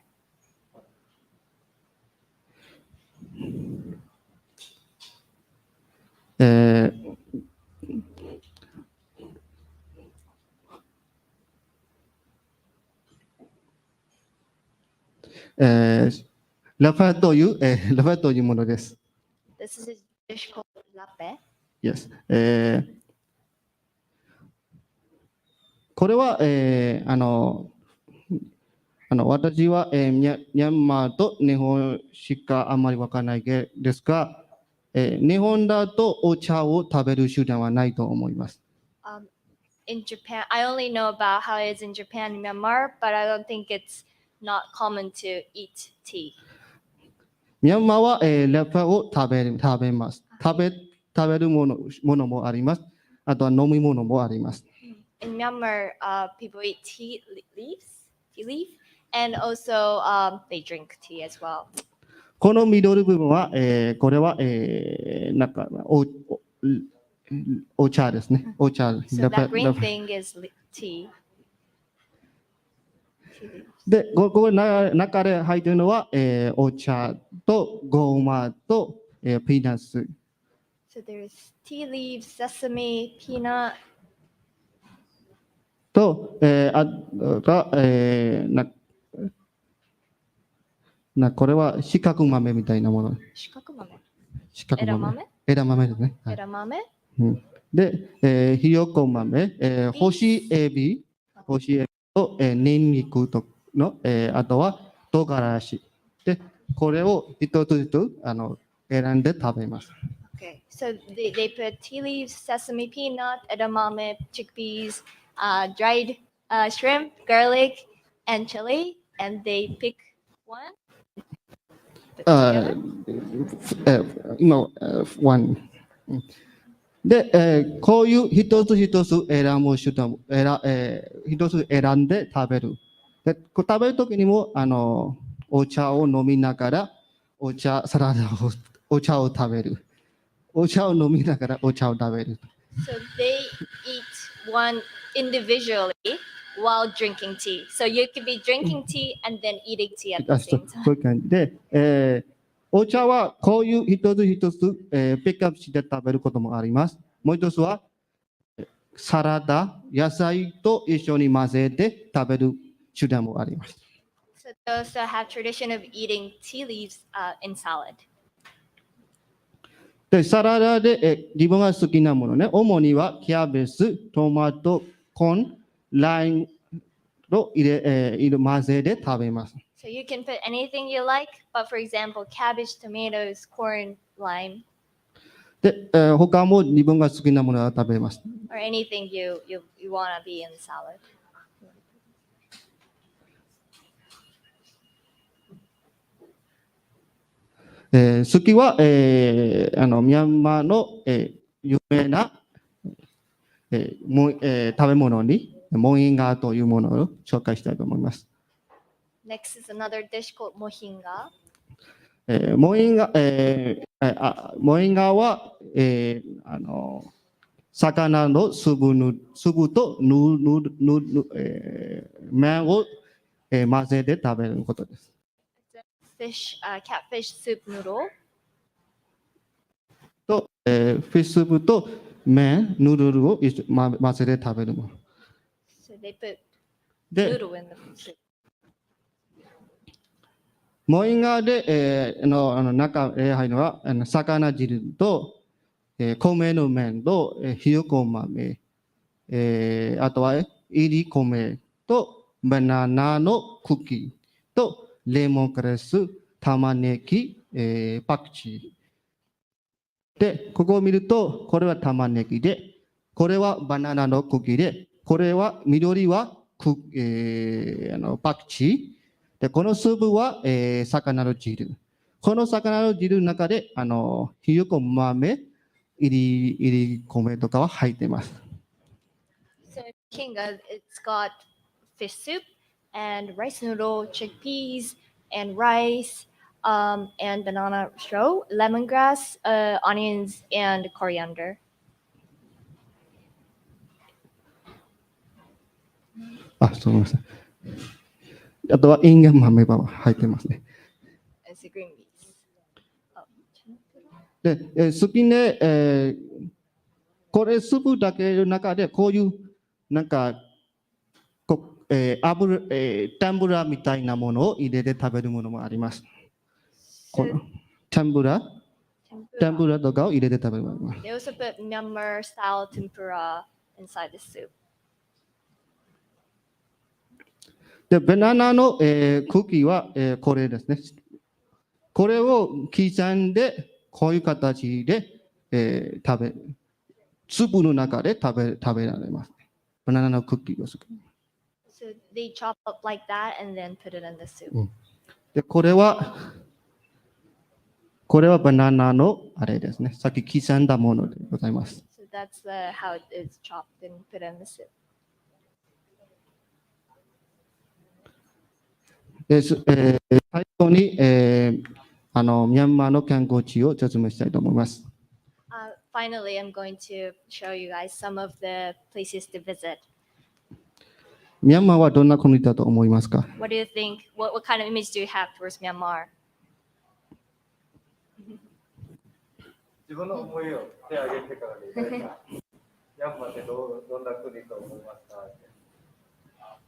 ラファというものです。This is a dish called lape. Yes. これは、私は、ミャンマーと日本しかあまりわからないですが、日本だとお茶を食べる手段はないと思います。In Japan, I only know about how it is in Japan and Myanmar, but I don't think it's not common to eat tea. ミャンマーは、ラファを食べます。食べるものもあります。あとは飲み物もあります。In Myanmar, people eat tea leaf, and also they drink tea as well. この緑部分は、これは、なんかお茶ですね。お茶。 So that green thing is tea. で、ここ中で入っているのは、お茶とごまと、ピーナッツ。So there's tea leaves, sesame, peanut. と、これは四角豆みたいなもの。四角豆。枝豆ですね。はい、枝豆。で、ひよこ豆、干しエビ、干しエビと、ニンニクとの、あとは唐辛子で、これを一つずつ選んで食べます。Okay, so they put tea leaves, sesame peanut, edamame, chickpeas, dried shrimp, garlic, and chili, and they pick one. Put あ together. 今、ワン。で、こういう一つ一つ選ぶ手段、一つ選んで食べる。で、食べるときにも、お茶を飲みながら、サラダを、お茶を食べる。お茶を飲みながらお茶を食べる。So they eat one individually while drinking tea. So you could be drinking tea and then eating tea at the そ same う time. そういう感じで、お茶はこういう一つ一つ、ピックアップして食べることもあります。もう一つは、サラダ、野菜と一緒に混ぜて食べる手段もあります。So those have tradition of eating tea leaves in salad. で、サラダで、自分が好きなものね、主にはキャベツ、トマト、コーン、ライムを混ぜて食べます。So you can put anything you like, but for example, cabbage, tomatoes, corn, lime, で、他も自分が好きなものを食べます。 or anything you want to be in salad. 好きは、ミャンマーの、有名な、食べ物にモインガーというものを紹介したいと思います。Next is another dish called mohinga. モインガーは、魚の粒と麺を、混ぜて食べることです。Catfish soup noodle. と、フィッシュスープと麺、ヌードルを混ぜて食べるもの。So they put で、 noodle in the soup. モインガーで、中に入るのは魚汁と、米の麺と、ひよこ豆、あとは、いり米とバナナの茎とレモングラス、玉ねぎ、パクチー。で、ここを見ると、これは玉ねぎで、これはバナナの茎で、これは緑はパクチー。で、このスープは、魚の汁。この魚の汁の中で、ひよこ豆、いり米とかは入っています。So mohinga, it's got fish soup and rice noodle, chickpeas and rice, and banana row, lemongrass, onions, and coriander. すみません。あとはインゲン豆が入ってますね。And the green beans. Oh. で、好きね、これスープだけの中でこういうなんかタンブラみたいなものを入れて食べるものもあります。このタンブラとかを入れて食べるものもあります。 They also put Myanmar style tempura inside the soup. で、バナナの、茎は、これですね。これを刻んでこういう形で、粒の中で食べられます。バナナの茎を。So they chop up like that and then put it in the soup. で、これはバナナのあれですね。さっき刻んだものでございます。So that's how it is chopped and put in the soup. で、最後に、ミャンマーの観光地を説明したいと思います。Finally, I'm going to show you guys some of the places to visit. ミャンマーはどんな国だと思いますか？ What do you think? What kind of image do you have towards Myanmar? 自分の思いを手を挙げてからでいいですか？ミャンマーってどんな国と思いますか？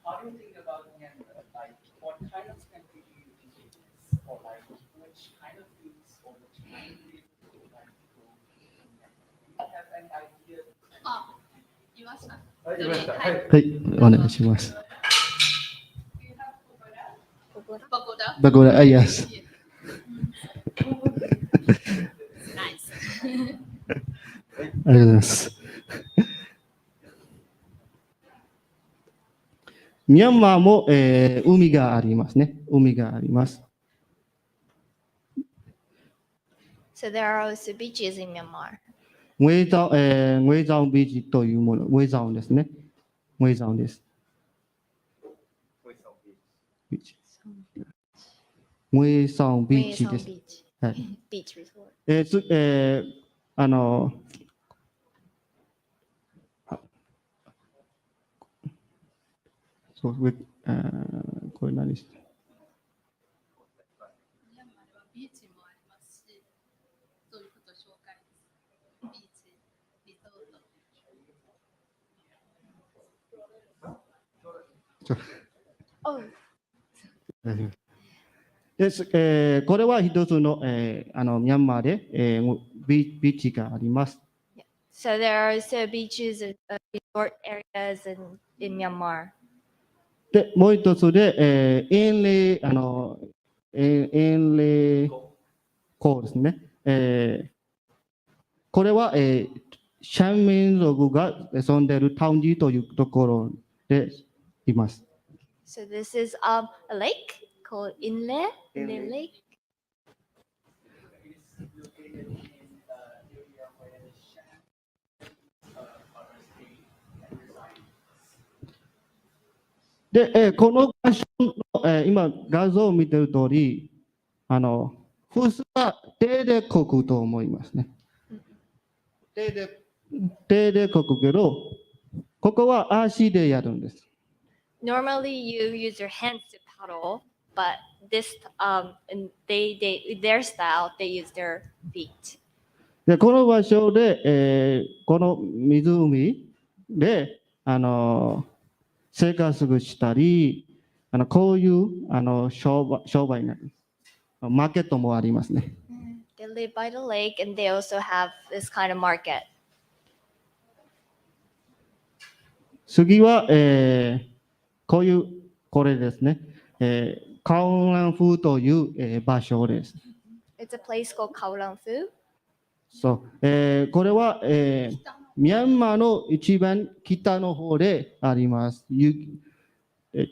How do you think about Myanmar? Like, what kind of country do you think it is? Or like, which kind of things or which kind of people would like to go to Myanmar? Do you have any idea? You asked that. はい、いました。はい。はい、お願いします。 Pagoda. Pagoda, yes. Nice. ありがとうございます。ミャンマーも、海がありますね。海があります。 So there are also beaches in Myanmar. ウェイザオンビーチというもの、ウェイザオンですね。ウェイザオンです。ビーチ。ウェイザオンビーチです。 Beach. はい。 Beach resort. そう、これ何ですか。ビーチもありますし、そういうこと紹介です。ビーチ、リゾート。Oh, です。これは一つの、ミャンマーで、ビーチがあります。 so there are also beaches and resort areas in Myanmar. で、もう一つで、遠霊、遠霊港ですね。これは、シャン民族が住んでいるタウンジというところでいます。 So this is a lake called Inle Lake. で、この場所の、今画像を見ている通り、普通は定例国と思いますね。定例国けど、ここは足でやるんです。 Normally you use your hands to paddle, but this and their style they use their feet. で、この場所で、この湖で、生活したり、こういう商売になる。マーケットもありますね。 They live by the lake and they also have this kind of market. 次は、こういう、これですね。カオランフという、場所です。 It's a place called Kaolanfu. そう、これは、ミャンマーの一番北の方であります。ち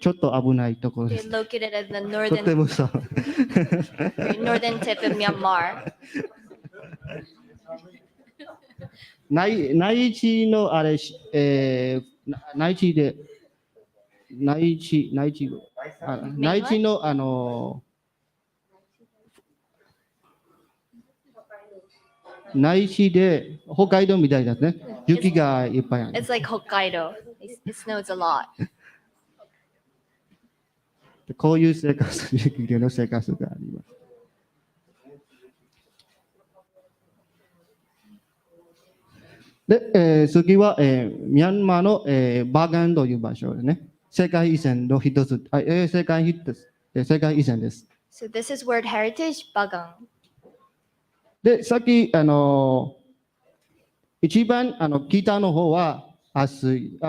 ょっと危ないところで They're す。 located at the とて northern もそう。 northern tip of Myanmar. 内地のあれ、内地で、内地の内地で北海道みたいですね。雪がいっぱいある。 It's like Hokkaido. It snows a lot. こういう生活、雪での生活があります。で、次は、ミャンマーの、バガンという場所ですね。世界遺産の一つ、世界遺産です。So this is World Heritage Bagang. で、さっき、一番北の方は暑い、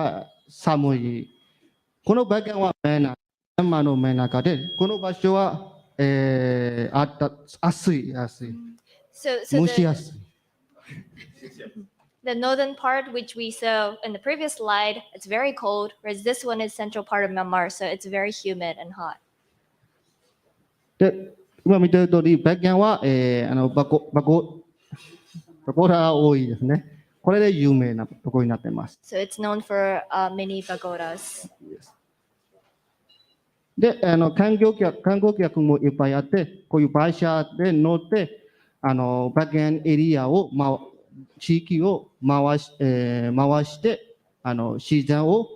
寒い。このバガンはミャンマーの真ん中で、この場所は、暑い。 So 蒸し暑い。 the northern part, which we saw in the previous slide, it's very cold, whereas this one is central part of Myanmar, so it's very humid and hot. で、今見てる通り、バガンは、バコラが多いですね。これで有名なところになっています。 So it's known for many pagodas. で、観光客もいっぱいあって、こういう馬車で乗って、バガンエリアを、地域を回して、自然を、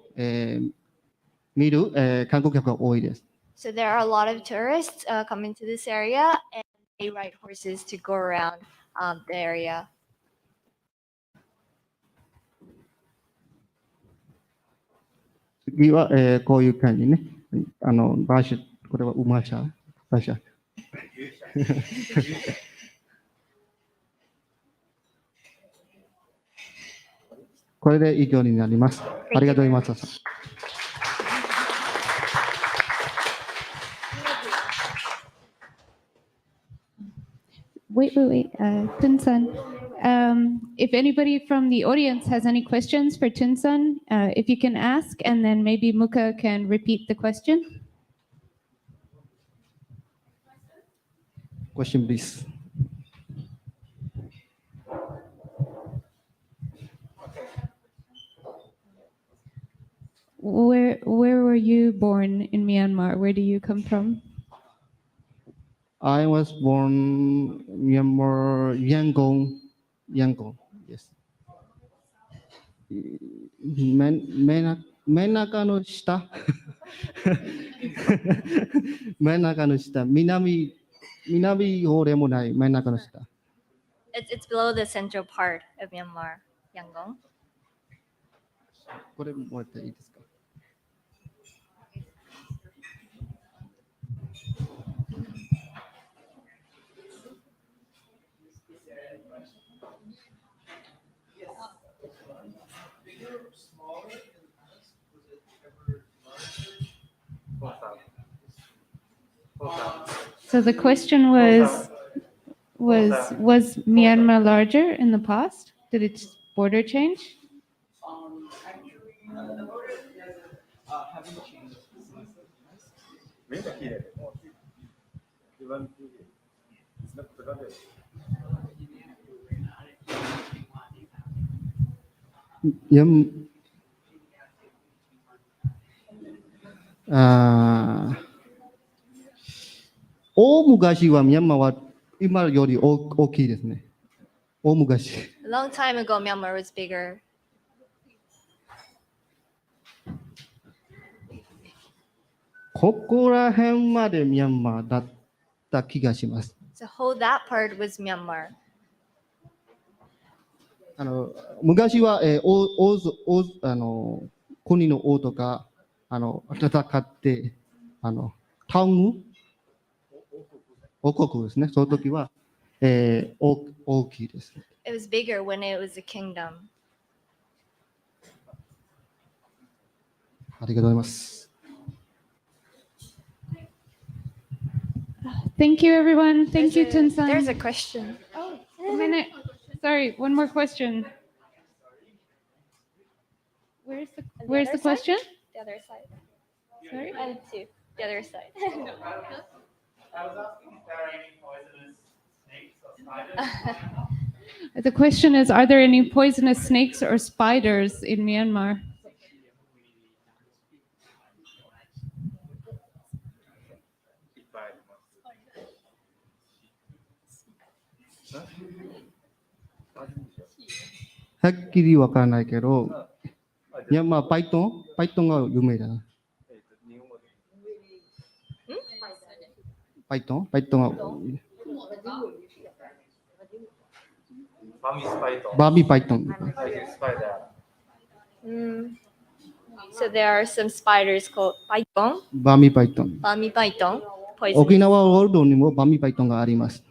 見る、観光客が多いです。 So there are a lot of tourists coming to this area, and they ride horses to go around the area. 次は、こういう感じね。馬車、これは馬車。これで以上になります。ありがとうございます。Wait. Tun-san. If anybody from the audience has any questions for Tun-san, if you can ask, and then maybe Muka can repeat the question. Question, please. Where were you born in Myanmar? Where do you come from? I was born Myanmar, Yangon. Yes. 真ん中の下真ん中の下南方でもない真ん中の下 It's below the central part of Myanmar, Yangon. これもらっていいですか So the question was Myanmar larger in the past? Did its border change? Haven't changed since the past. 目が綺麗。一番綺麗。なんか比べる。大昔はミャンマーは今より大きいですね。大昔。A long time ago, Myanmar was bigger. ここら辺までミャンマーだった気がします。So whole that part was Myanmar. 昔は、国の王とか戦ってタウン王国ですね。その時は、大きいです。It was bigger when it was a kingdom. ありがとうございます。Thank you, everyone. Thank you, Tun-san. There's a question. Oh, a minute. Sorry, one more question. Where's the question? The other side. Sorry? And two. The other side. I was asking if there are any poisonous snakes or spiders. The question is, are there any poisonous snakes or spiders in Myanmar? Huh? はっきりわからないけど、ミャンマーパイトンが有名だな。パイトンが。バーミーパイトン。So there are some spiders called python. バーミーパイトン。バーミーパイトン。沖縄ワールドにもバーミーパイトンがあります。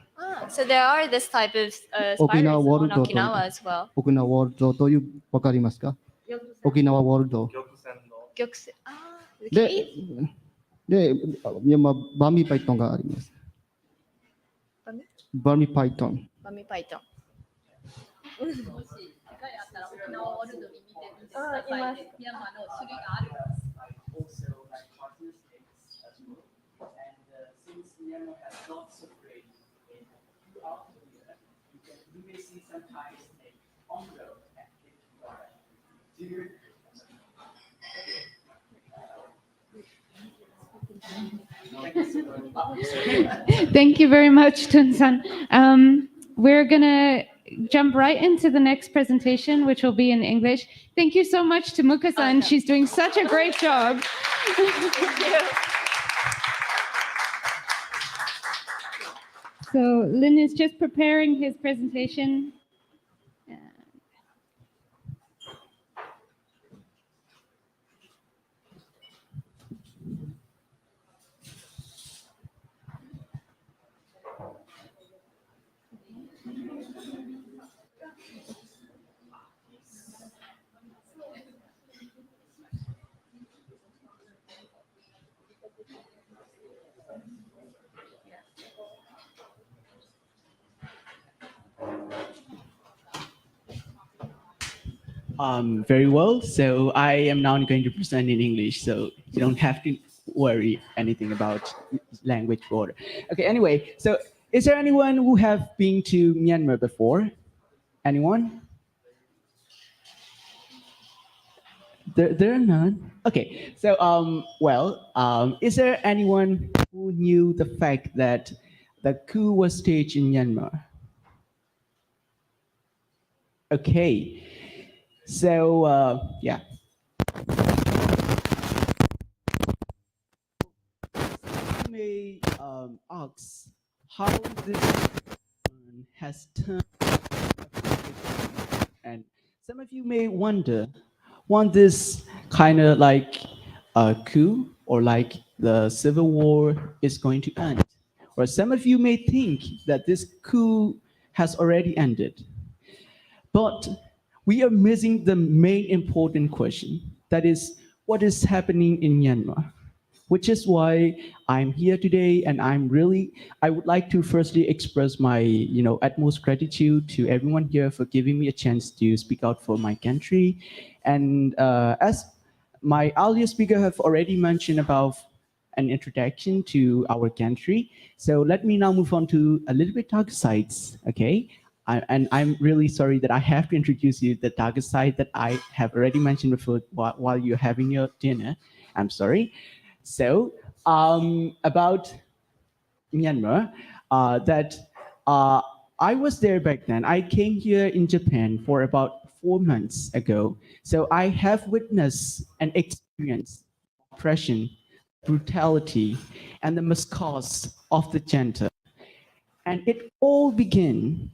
So there are this type of spiders 沖縄ワール on ド Okinawa as well. 沖縄ワールドというわかりますか？沖縄ワールド。玉泉。the で、ミャンマーバーミーパイトンがあります。バーミーパイトン。バーミーパイトン。Thank you very much, Tun-san. We're going to jump right into the next presentation, which will be in English. Thank you so much to Muka-san. She's doing such a great job. So Lin is just preparing his presentation. Very well. So I am now going to present in English, so you don't have to worry anything about language border. Okay. Anyway, so is there anyone who have been to Myanmar before? Anyone? There are none. Okay. So is there anyone who knew the fact that the coup was staged in Myanmar? Okay. So yeah. You may ask how this has turned, and some of you may wonder, this kind of like a coup or like the civil war is going to end, or some of you may think that this coup has already ended. But we are missing the main important question, that is, what is happening in Myanmar? Which is why I'm here today, and I would like to firstly express my, utmost gratitude to everyone here for giving me a chance to speak out for my country. And as my earlier speaker have already mentioned about an introduction to our country, so let me now move on to a little bit dark sides, okay? And I'm really sorry that I have to introduce you the darker side that I have already mentioned before while you're having your dinner. I'm sorry. So about Myanmar, that I was there back then. I came here in Japan for about 4 months ago. So I have witnessed and experienced oppression, brutality, and the miscause of the gender. And it all began,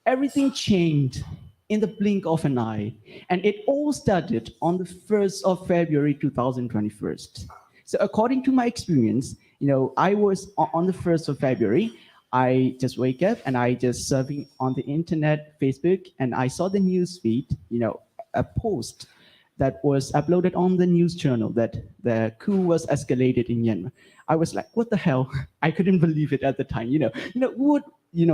everything changed in the blink of an eye. And it all started on the 1st of February 2021. So according to my experience, I was on the 1st of February, I just wake up and I just surfing on the internet, Facebook, and I saw the news feed, a post that was uploaded on the news journal that the coup was escalated in Myanmar. I was like, what the hell? I couldn't believe it at the time. Who would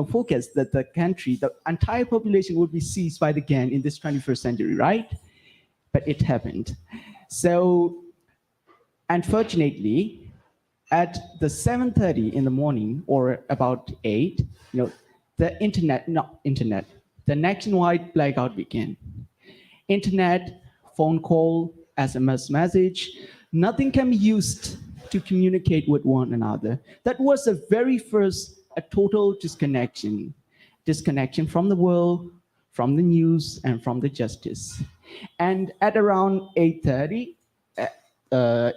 focus that the country, the entire population would be seized by the gang in this 21st century, right? But it happened. So unfortunately, at the 7:30 in the morning or about 8, the nationwide blackout began. Internet, phone call, SMS message, nothing can be used to communicate with one another. That was the very first, a total disconnection from the world, from the news, and from the justice. And at around 8:30,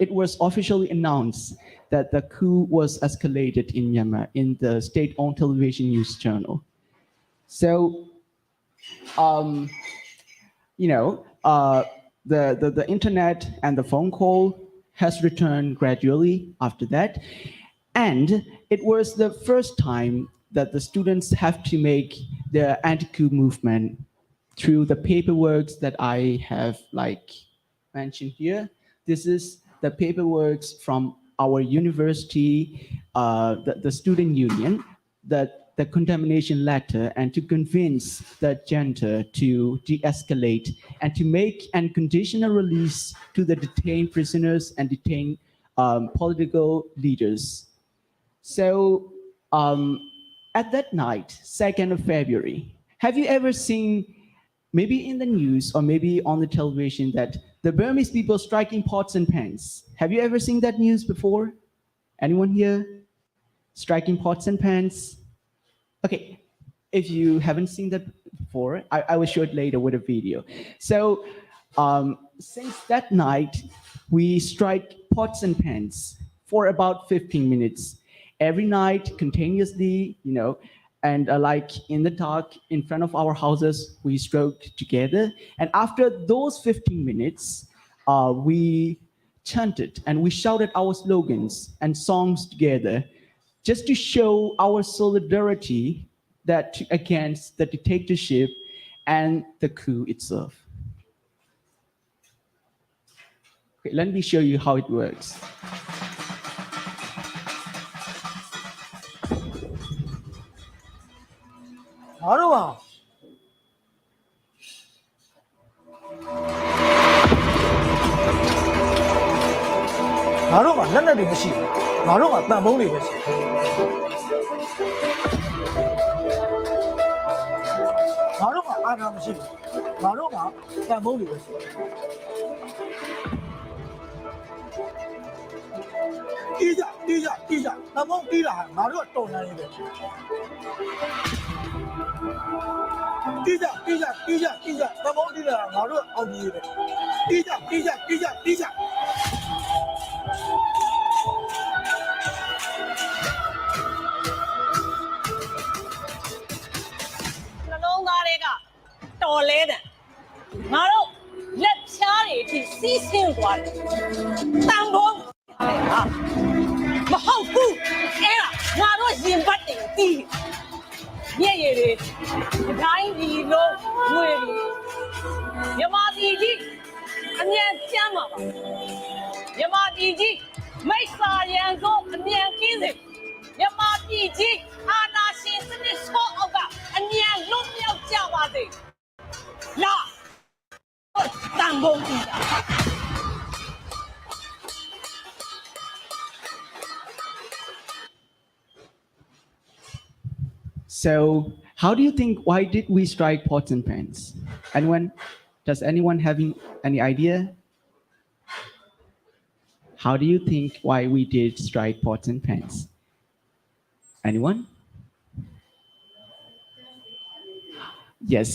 it was officially announced that the coup was escalated in Myanmar in the state-owned television news channel. So, the internet and the phone call has returned gradually after that. And it was the first time that the students have to make the anti-coup movement through the paperwork that I have mentioned here. This is the paperwork from our university, the student union, that the condemnation letter, and to convince the junta to de-escalate and to make unconditional release to the detained prisoners and detained political leaders. So at that night, 2nd of February, have you ever seen, maybe in the news or maybe on the television, that the Burmese people striking pots and pans? Have you ever seen that news before? Anyone here? Striking pots and pans? Okay, if you haven't seen that before, I will show it later with a video. So since that night, we strike pots and pans for about 15 minutes. Every night, continuously, and like in the dark, in front of our houses, we stroke together. And after those 15 minutes, we chanted and we shouted our slogans and songs together, just to show our solidarity against the dictatorship and the coup itself. Okay, let me show you how it works. ငါတို့ကလက်နက်တွေမရှိဘူးငါတို့ကတန်ဖုံးတွေပဲရှိတယ်ငါတို့ကအာဏာမရှိဘူးငါတို့ကတန်ဖုံးတွေပဲရှိတယ်တီးကြတန်ဖုံးတီးလာငါတို့ကတော်နေတယ်ပဲတီးကြတန်ဖုံးတီးလာငါတို့ကအောင်ကြီးပဲတီးကြနှလုံးသားတွေကတော်လဲတယ်ငါတို့လက်ဖြားတွေအထိစီးဆင်းသွားတယ်တန်ဖိုးဟာမဟုတ်ဘူးအဲ့ဒါငါတို့ရင်ပတ်တယ်တီးမျက်ရည်တွေအတိုင်းဒီလုံးငွေတွေမြမတီကြီးအမြန်ကျမ်းပါပါမြမတီကြီးမိစ္ဆာရန်ကိုအမြန်ကင်းစေမြမပြည်ကြီးအာနာရှင်စနစ်ဆောအောက်ကအမြန်လွတ်မြောက်ကြပါစေလာတန်ဖိုးကြီးတာ So, how do you think, why did we strike pots and pans? Does anyone having any idea? How do you think why we did strike pots and pans? Anyone? Yes.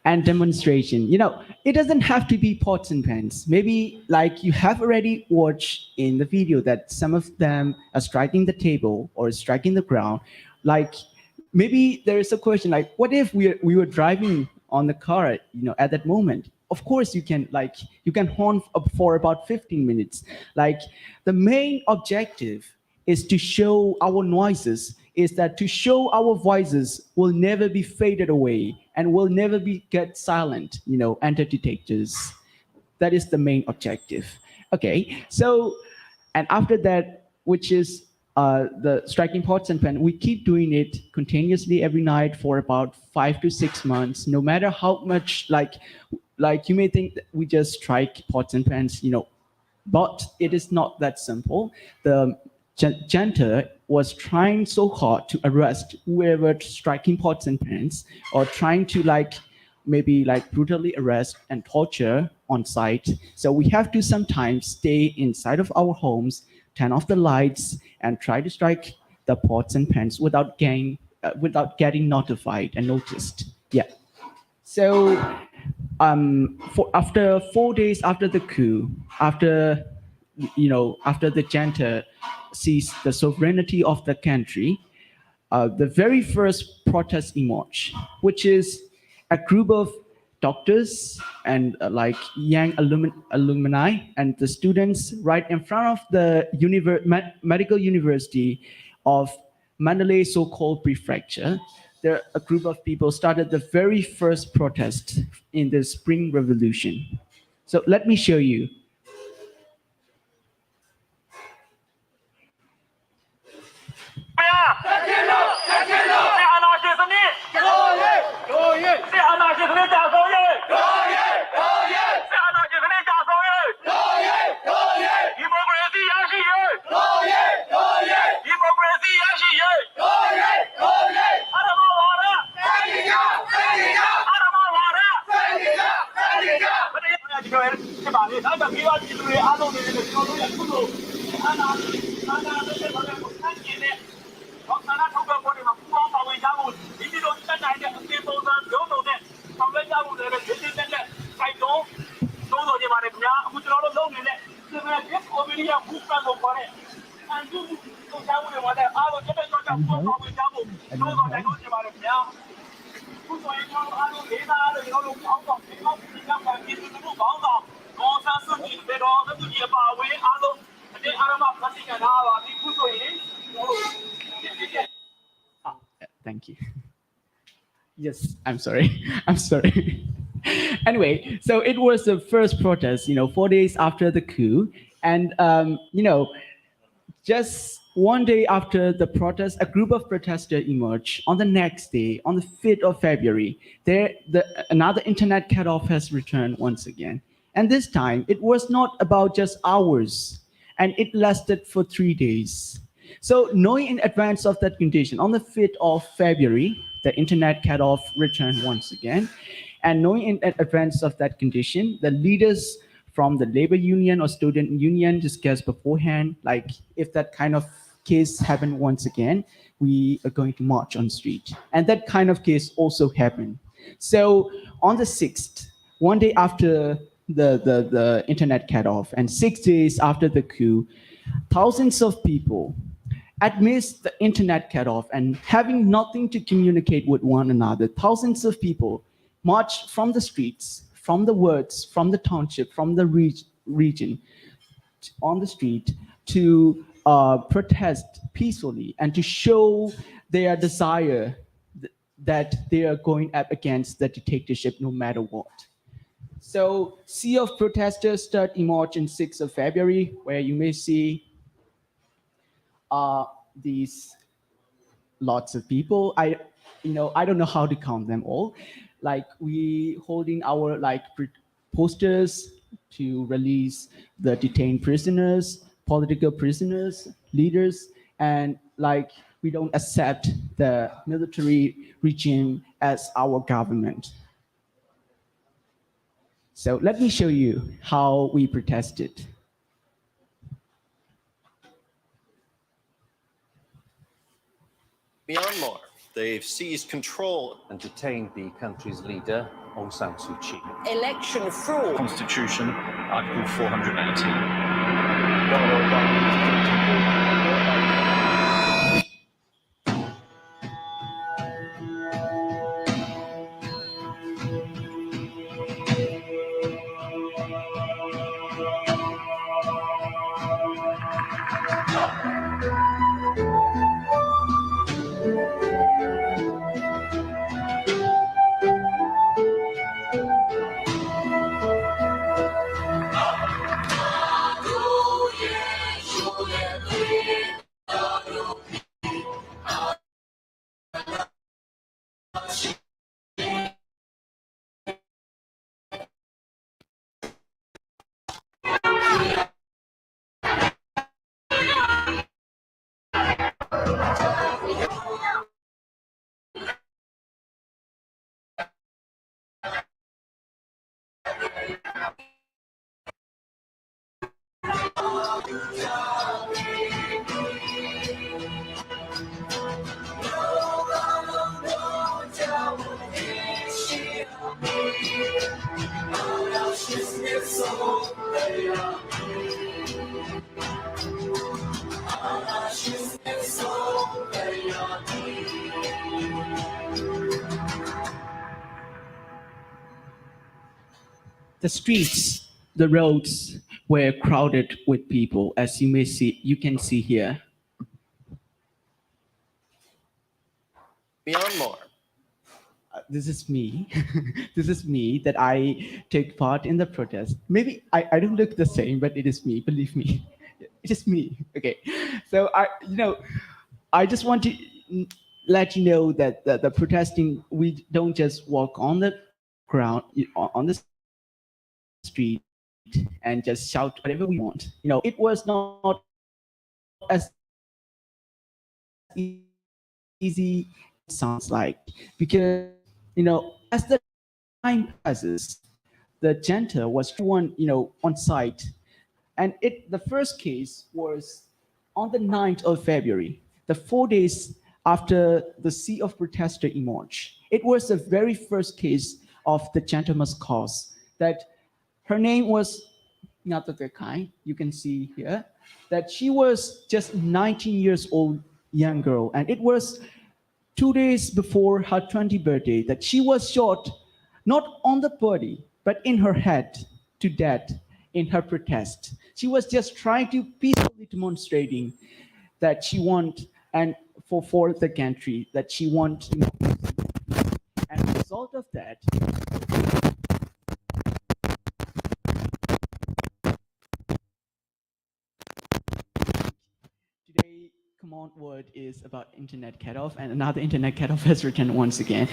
And demonstration. You know, it doesn't have to be pots and pans. Maybe like you have already watched in the video that some of them are striking the table or striking the ground. Like maybe there is a question like, what if we were driving on the car, you know, at that moment? Of course, you can horn for about 15 minutes. Like the main objective is to show our noises, is that to show our voices will never be faded away and will never get silent, you know, enter detectors. That is the main objective. Okay, so, and after that, which is the striking pots and pans, we keep doing it continuously every night for about 5 to 6 months, no matter how much, like you may think that we just strike pots and pans, you know, but it is not that simple. The janitor was trying so hard to arrest whoever striking pots and pans or trying to maybe brutally arrest and torture on site. So we have to sometimes stay inside of our homes, turn off the lights, and try to strike the pots and pans without getting notified and noticed. Yeah. So after 4 days after the coup, after the janitor seized the sovereignty of the country, the very first protest emerged, which is a group of doctors and young alumni and the students right in front of the medical university of Mandalay so-called prefecture. There, a group of people started the very first protest in the Spring Revolution. So let me show you. Thank you. Yes, I'm sorry. I'm sorry. Anyway, so it was the first protest, 4 days after the coup. And, just one day after the protest, a group of protesters emerged. On the next day, on the 5th of February, another internet cutoff has returned once again. And this time, it was not about just hours. and it lasted for 3 days. So knowing in advance of that condition, on the 5th of February, the internet cutoff returned once again. And knowing in advance of that condition, the leaders from the labor union or student union discussed beforehand, like if that kind of case happened once again, we are going to march on street. And that kind of case also happened. So on the 6th, one day after the internet cut off and 6 days after the coup, thousands of people amidst the internet cut off and having nothing to communicate with one another, thousands of people marched from the streets, from the woods, from the township, from the region on the street to protest peacefully and to show their desire that they are going up against the dictatorship no matter what. So sea of protesters start emerge on 6th of February, where you may see these lots of people. I don't know how to count them all. Like we holding our posters to release the detained prisoners, political prisoners, leaders, and like we don't accept the military regime as our government. So let me show you how we protested. Myanmar, they've seized control and detained the country's leader, Aung San Suu Kyi. Election fraud. Constitution, Article 418. The streets, the roads were crowded with people, as you can see here. Myanmar. This is me. This is me that I take part in the protest. Maybe I don't look the same, but it is me, believe me. It is me. Okay. So I just want to let you know that the protesting, we don't just walk on the ground, on the street and just shout whatever we want. It was not as easy as it sounds like, because as the time passes, the junta was on site, and the first case was on the 9th of February, the 4 days after the sea of protester emerged. It was the very first case of the junta's cause. That her name was Nyatatekai, you can see here, that she was just 19 years old young girl, and it was 2 days before her 20th birthday that she was shot, not on the body, but in her head to death in her protest. She was just trying to peacefully demonstrating that she want and for the country, that she wants democracy. And as a result of that, today command word is about internet cutoff, and another internet cutoff has returned once again.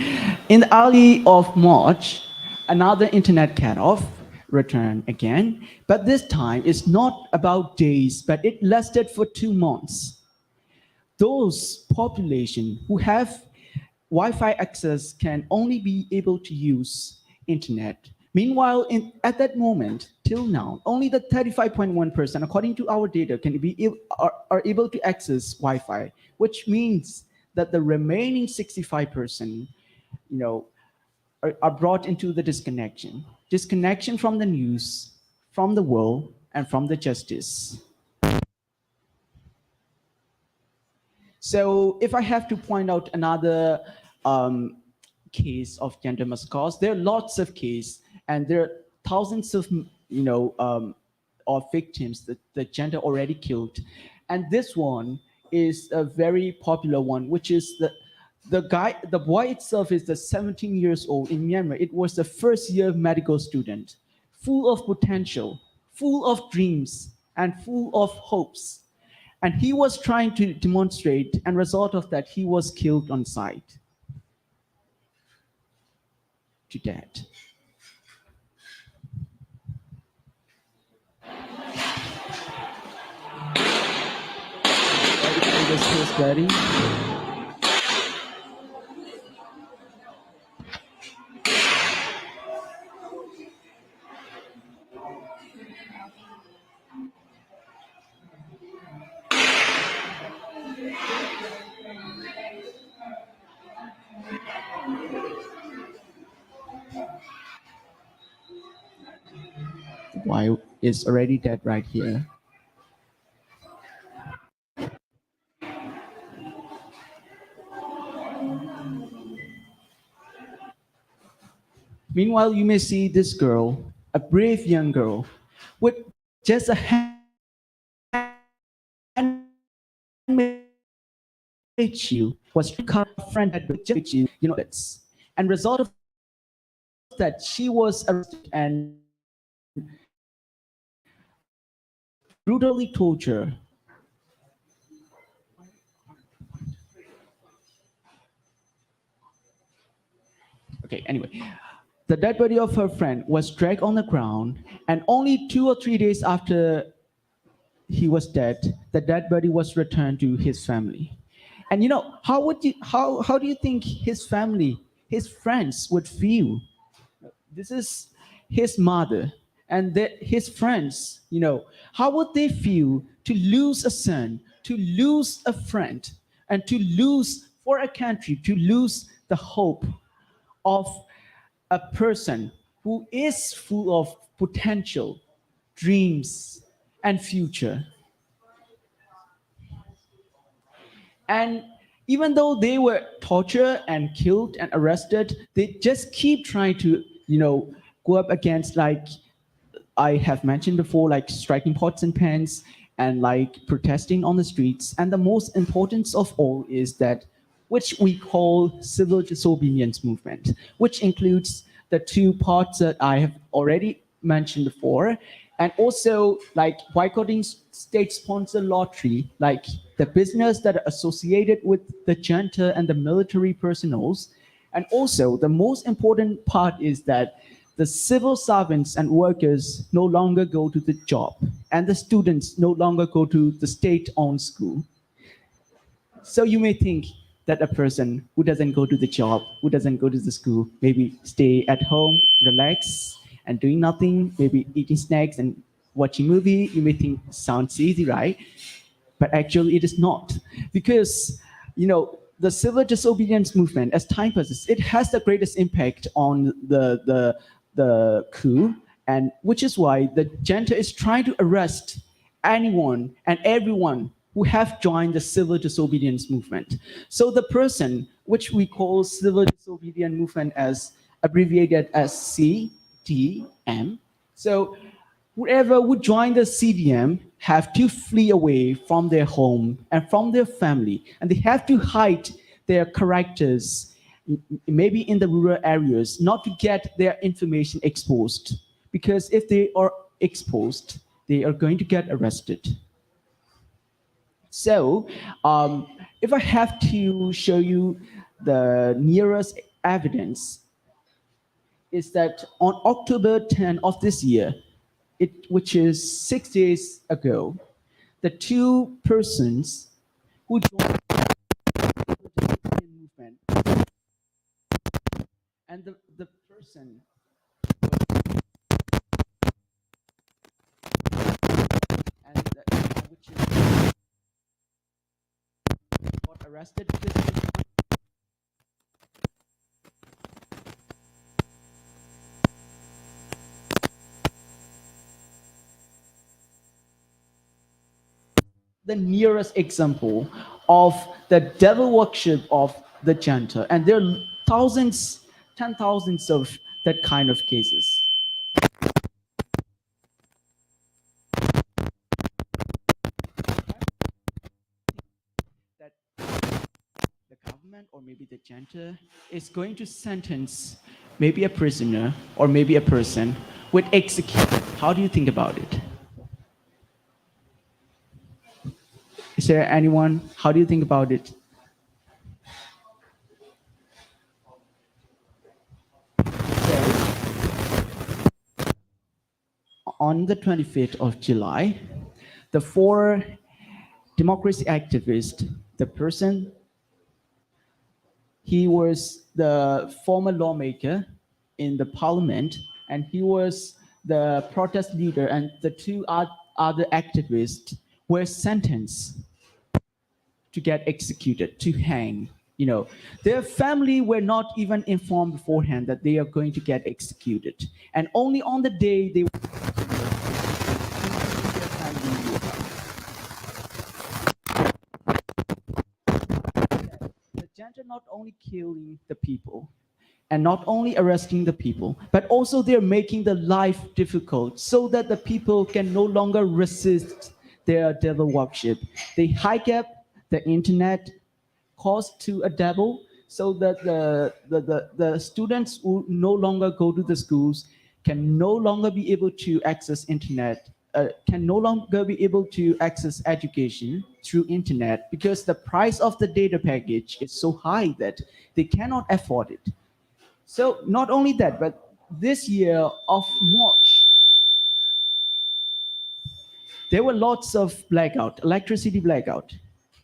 In the early of March, another internet cutoff returned again, but this time it's not about days, but it lasted for 2 months. Those population who have Wi-Fi access can only be able to use internet. Meanwhile, at that moment, till now, only the 35.1%, according to our data, are able to access Wi-Fi, which means that the remaining 65%, are brought into the disconnection from the news, from the world, and from the justice. So if I have to point out another case of gender miscause, there are lots of cases, and there are thousands of of victims that the gender already killed, and this one is a very popular one, which is the boy itself is the 17 years old in Myanmar. It was the first year medical student, full of potential, full of dreams, and full of hopes. And he was trying to demonstrate, and result of that, he was killed on sight to death. This case study. Why is already dead right here. Meanwhile, you may see this girl, a brave young girl, with just a handmade shield, was cut friend with just this. And result of that, she was arrested and brutally tortured. Okay, anyway, the dead body of her friend was dragged on the ground, and only 2 or 3 days after he was dead, the dead body was returned to his family. And how do you think his family, his friends would feel? This is his mother and his friends, how would they feel to lose a son, to lose a friend, and to lose, for a country, to lose the hope of a person who is full of potential, dreams, and future. And even though they were tortured and killed and arrested, they just keep trying to, go up against, like I have mentioned before, like striking pots and pans and like protesting on the streets. And the most important of all is that, which we call civil disobedience movement, which includes the 2 parts that I have already mentioned before, and also like boycotting state-sponsored lottery, like the business that are associated with the junta and the military personnels. And also the most important part is that the civil servants and workers no longer go to the job, and the students no longer go to the state-owned school. So you may think that a person who doesn't go to the job, who doesn't go to the school, maybe stay at home, relax, and doing nothing, maybe eating snacks and watching movie, you may think sounds easy, right? But actually it is not. Because, the civil disobedience movement, as time passes, it has the greatest impact on the coup, and which is why the junta is trying to arrest anyone and everyone who have joined the civil disobedience movement. So the person, which we call civil disobedience movement as abbreviated as CDM. So whoever would join the CDM have to flee away from their home and from their family, and they have to hide their characters, maybe in the rural areas, not to get their information exposed. Because if they are exposed, they are going to get arrested. So if I have to show you the nearest evidence, is that on October 10 of this year, which is 6 days ago, the two persons who joined the movement, and the person which got arrested because the nearest example of the devil worship of the junta, and there are thousands, 10,000s of that kind of cases. That the government or maybe the junta is going to sentence maybe a prisoner or maybe a person with execution. How do you think about it? Is there anyone? How do you think about it? On the 25th of July, the four democracy activists, the person, he was the former lawmaker in the parliament, and he was the protest leader, and the two other activists were sentenced to get executed, to hang. You know, their family were not even informed beforehand that they are going to get executed, and only on the day they were the junta not only killing the people and not only arresting the people, but also they're making the life difficult so that the people can no longer resist their devil worship. They hike up the internet, cause to a devil, so that the students who no longer go to the schools can no longer be able to access internet, can no longer be able to access education through internet because the price of the data package is so high that they cannot afford it. So not only that, but this year of March, there were lots of blackout, electricity blackout,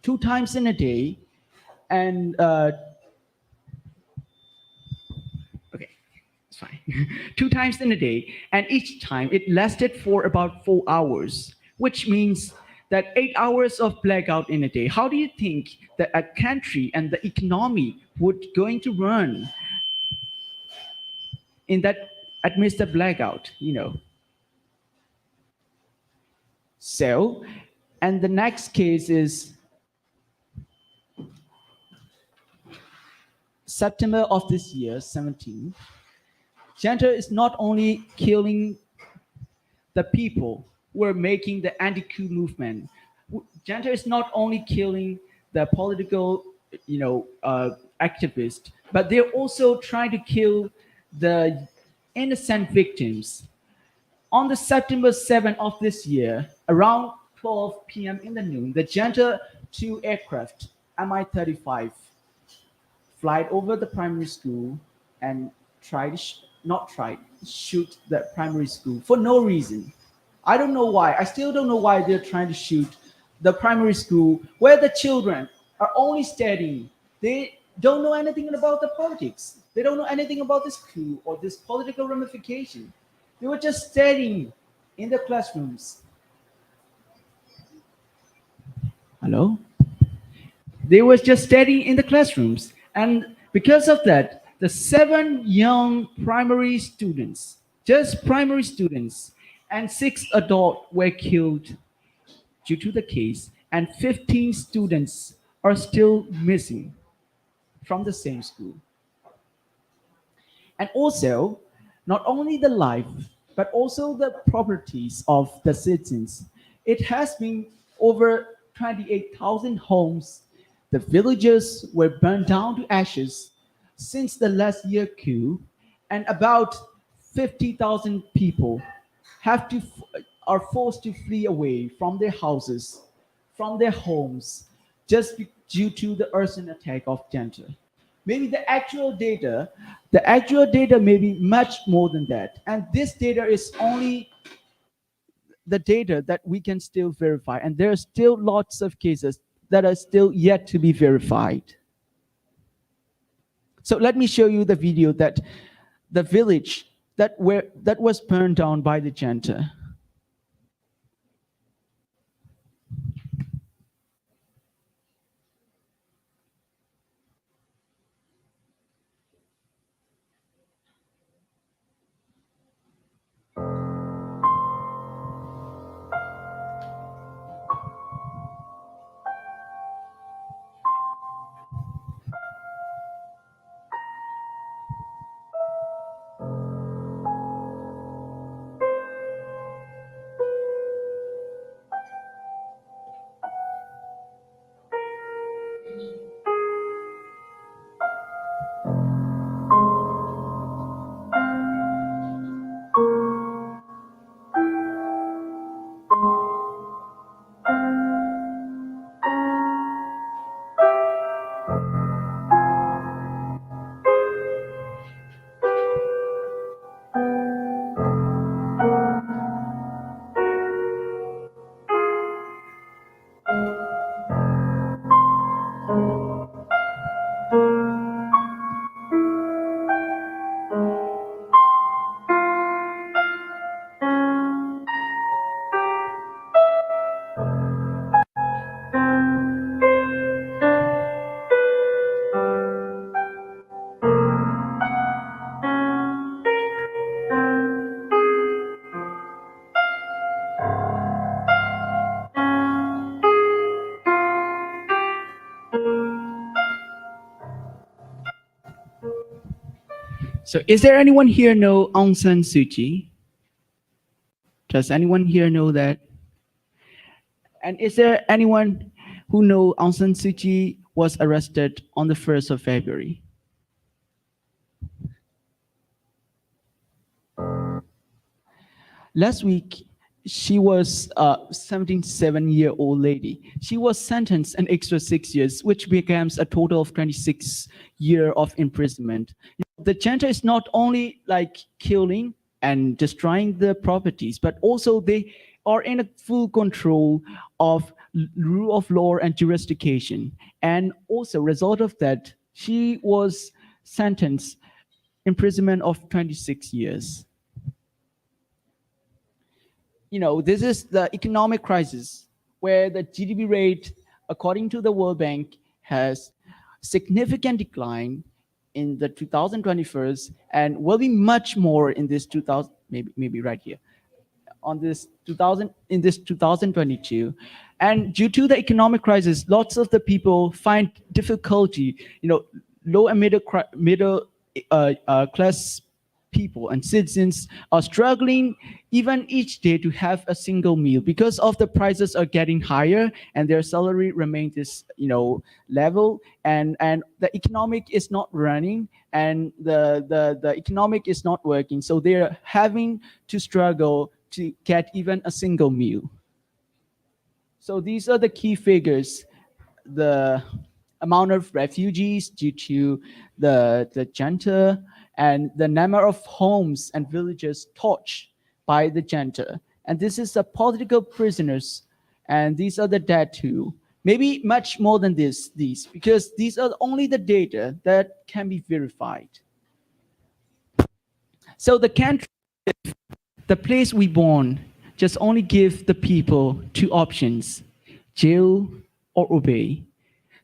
2 times in a day, and okay, it's fine. 2 times in a day, and each time it lasted for about 4 hours, which means that 8 hours of blackout in a day. How do you think that a country and the economy would going to run in that amidst the blackout, you know? So, and the next case is September of this year, 17. Junta is not only killing the people who are making the anti-coup movement. Junta is not only killing the political, activists, but they're also trying to kill the innocent victims. On the September 7th of this year, around 12 p.m. in the noon, the junta 2 aircraft, Mi-35, flight over the primary school and shoot the primary school for no reason. I don't know why. I still don't know why they're trying to shoot the primary school where the children are only studying. They don't know anything about the politics. They don't know anything about this coup or this political ramification. They were just studying in the classrooms. Hello? They were just studying in the classrooms. And because of that, the 7 young primary students, just primary students, and 6 adults were killed due to the case, and 15 students are still missing from the same school. And also, not only the life, but also the properties of the citizens. It has been over 28,000 homes. The villages were burned down to ashes since the last year coup, and about 50,000 people are forced to flee away from their houses, from their homes, just due to the arson attack of junta. maybe the actual data may be much more than that. And this data is only the data that we can still verify. And there are still lots of cases that are still yet to be verified. So let me show you the video that the village that was burned down by the junta. So is there anyone here know Aung San Suu Kyi? Does anyone here know that? And is there anyone who know Aung San Suu Kyi was arrested on the 1st of February? Last week, she was a 77-year-old lady. She was sentenced an extra 6 years, which becomes a total of 26 years of imprisonment. The junta is not only like killing and destroying the properties, but also they are in a full control of rule of law and jurisdiction. And also, result of that, she was sentenced imprisonment of 26 years. You know, this is the economic crisis where the GDP rate, according to the World Bank, has significant decline in the 2021 and will be much more in this 2000, maybe right here, on this 2000 in this 2022. And due to the economic crisis, lots of the people find difficulty, you know, low and middle class people and citizens are struggling even each day to have a single meal because of the prices are getting higher and their salary remains this, you know, level, and the economic is not running and the economic is not working, so they're having to struggle to get even a single meal. So these are the key figures: the amount of refugees due to the junta, and the number of homes and villages touched by the junta. And this is the political prisoners, and these are the dead too. Maybe much more than these, because these are only the data that can be verified. So the country, the place we born, just only give the people two options: jail or obey.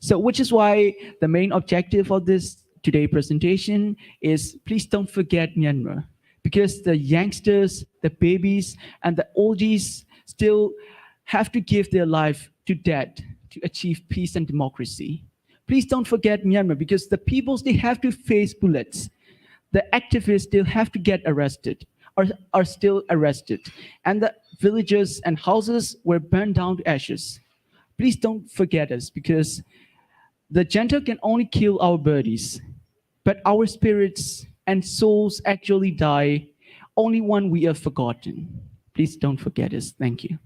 So which is why the main objective of this today presentation is please don't forget Myanmar, because the youngsters, the babies, and the oldies still have to give their life to death to achieve peace and democracy. Please don't forget Myanmar, because the peoples, they have to face bullets. The activists still have to get arrested, are still arrested. And the villages and houses were burned down to ashes. Please don't forget us, because the junta can only kill our bodies, but our spirits and souls actually die only when we are forgotten. Please don't forget us. Thank you.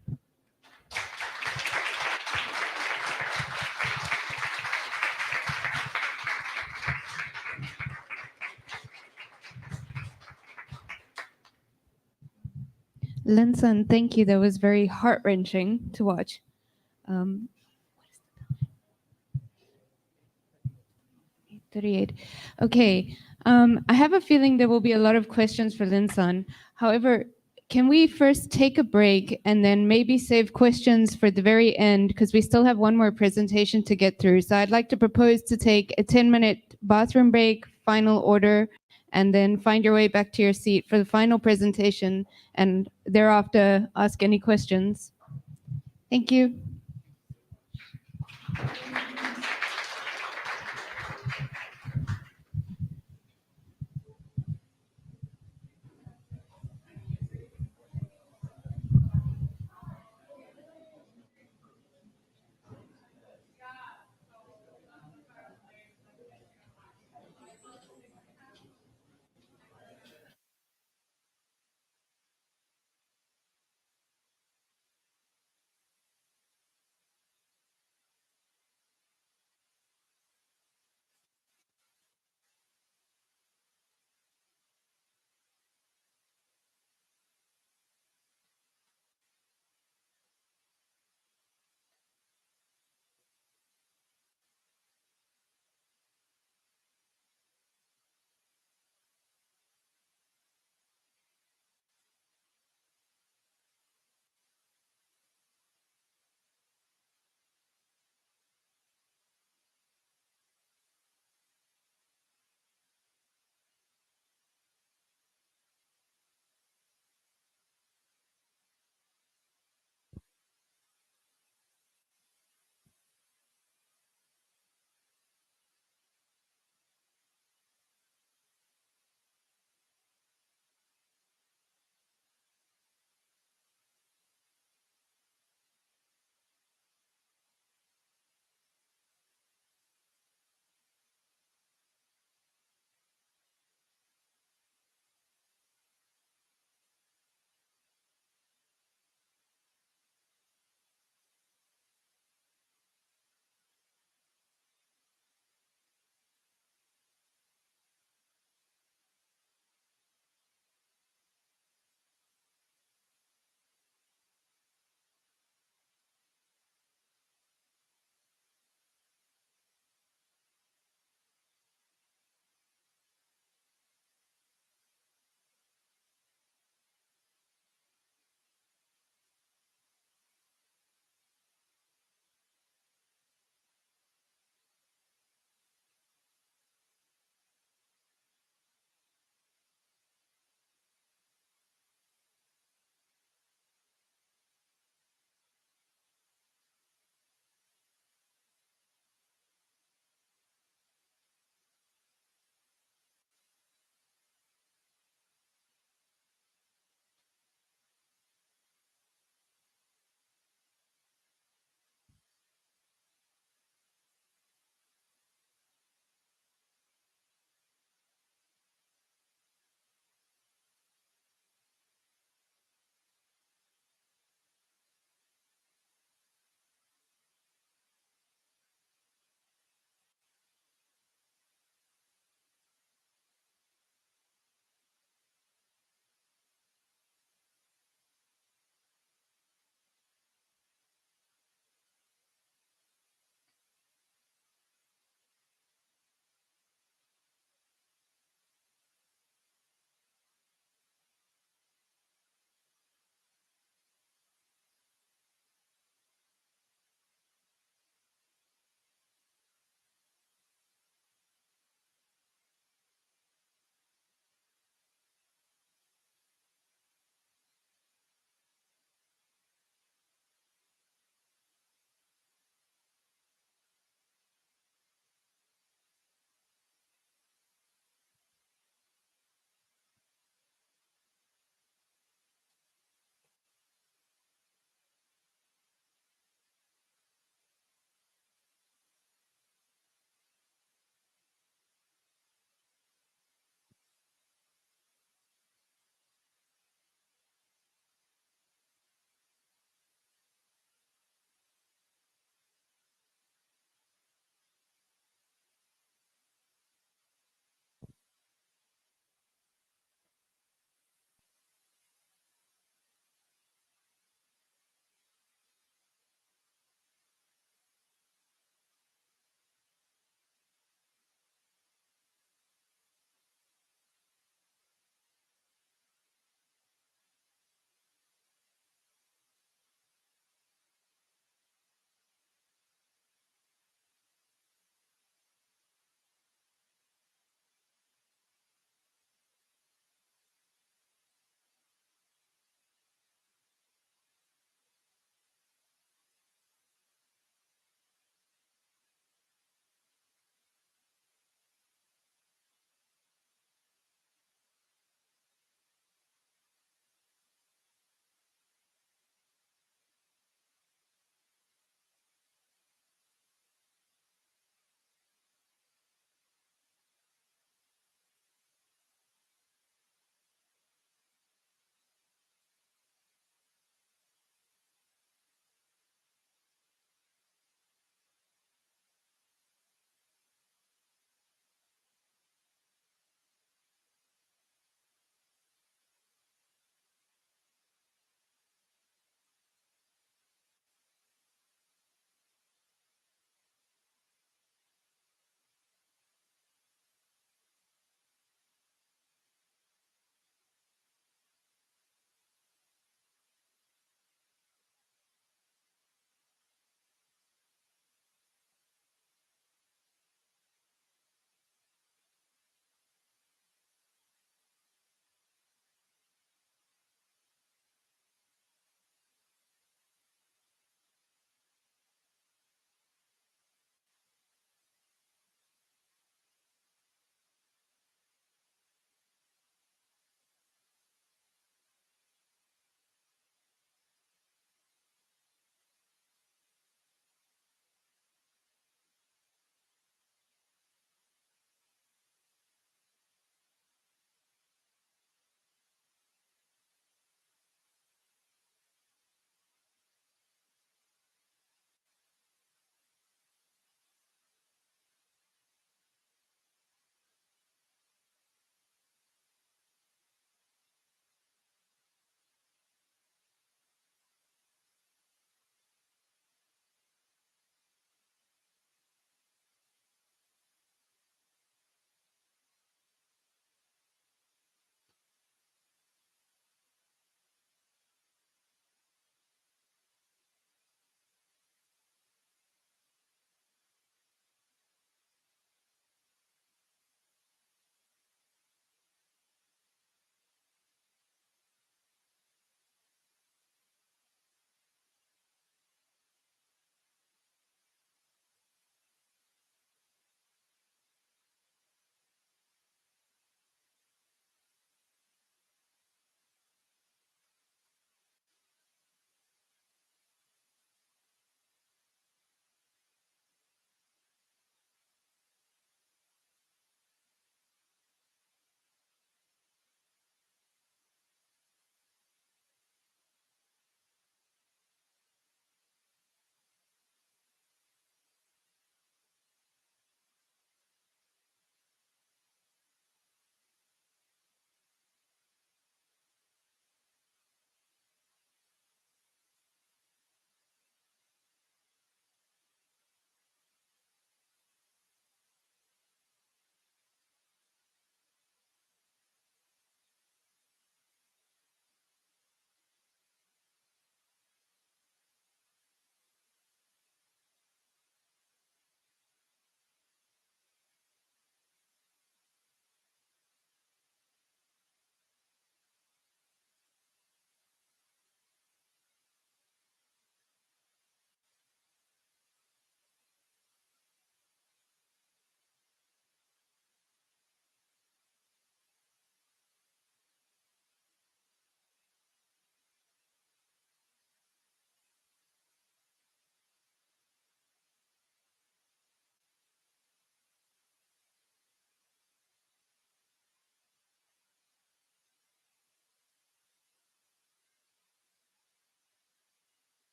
Linson, thank you. That was very heart wrenching to watch. 38. Okay. I have a feeling there will be a lot of questions for Linson. However, can we first take a break and then maybe save questions for the very end because we still have one more presentation to get through. So I'd like to propose to take a 10-minute bathroom break, final order, and then find your way back to your seat for the final presentation and thereafter ask any questions. Thank you.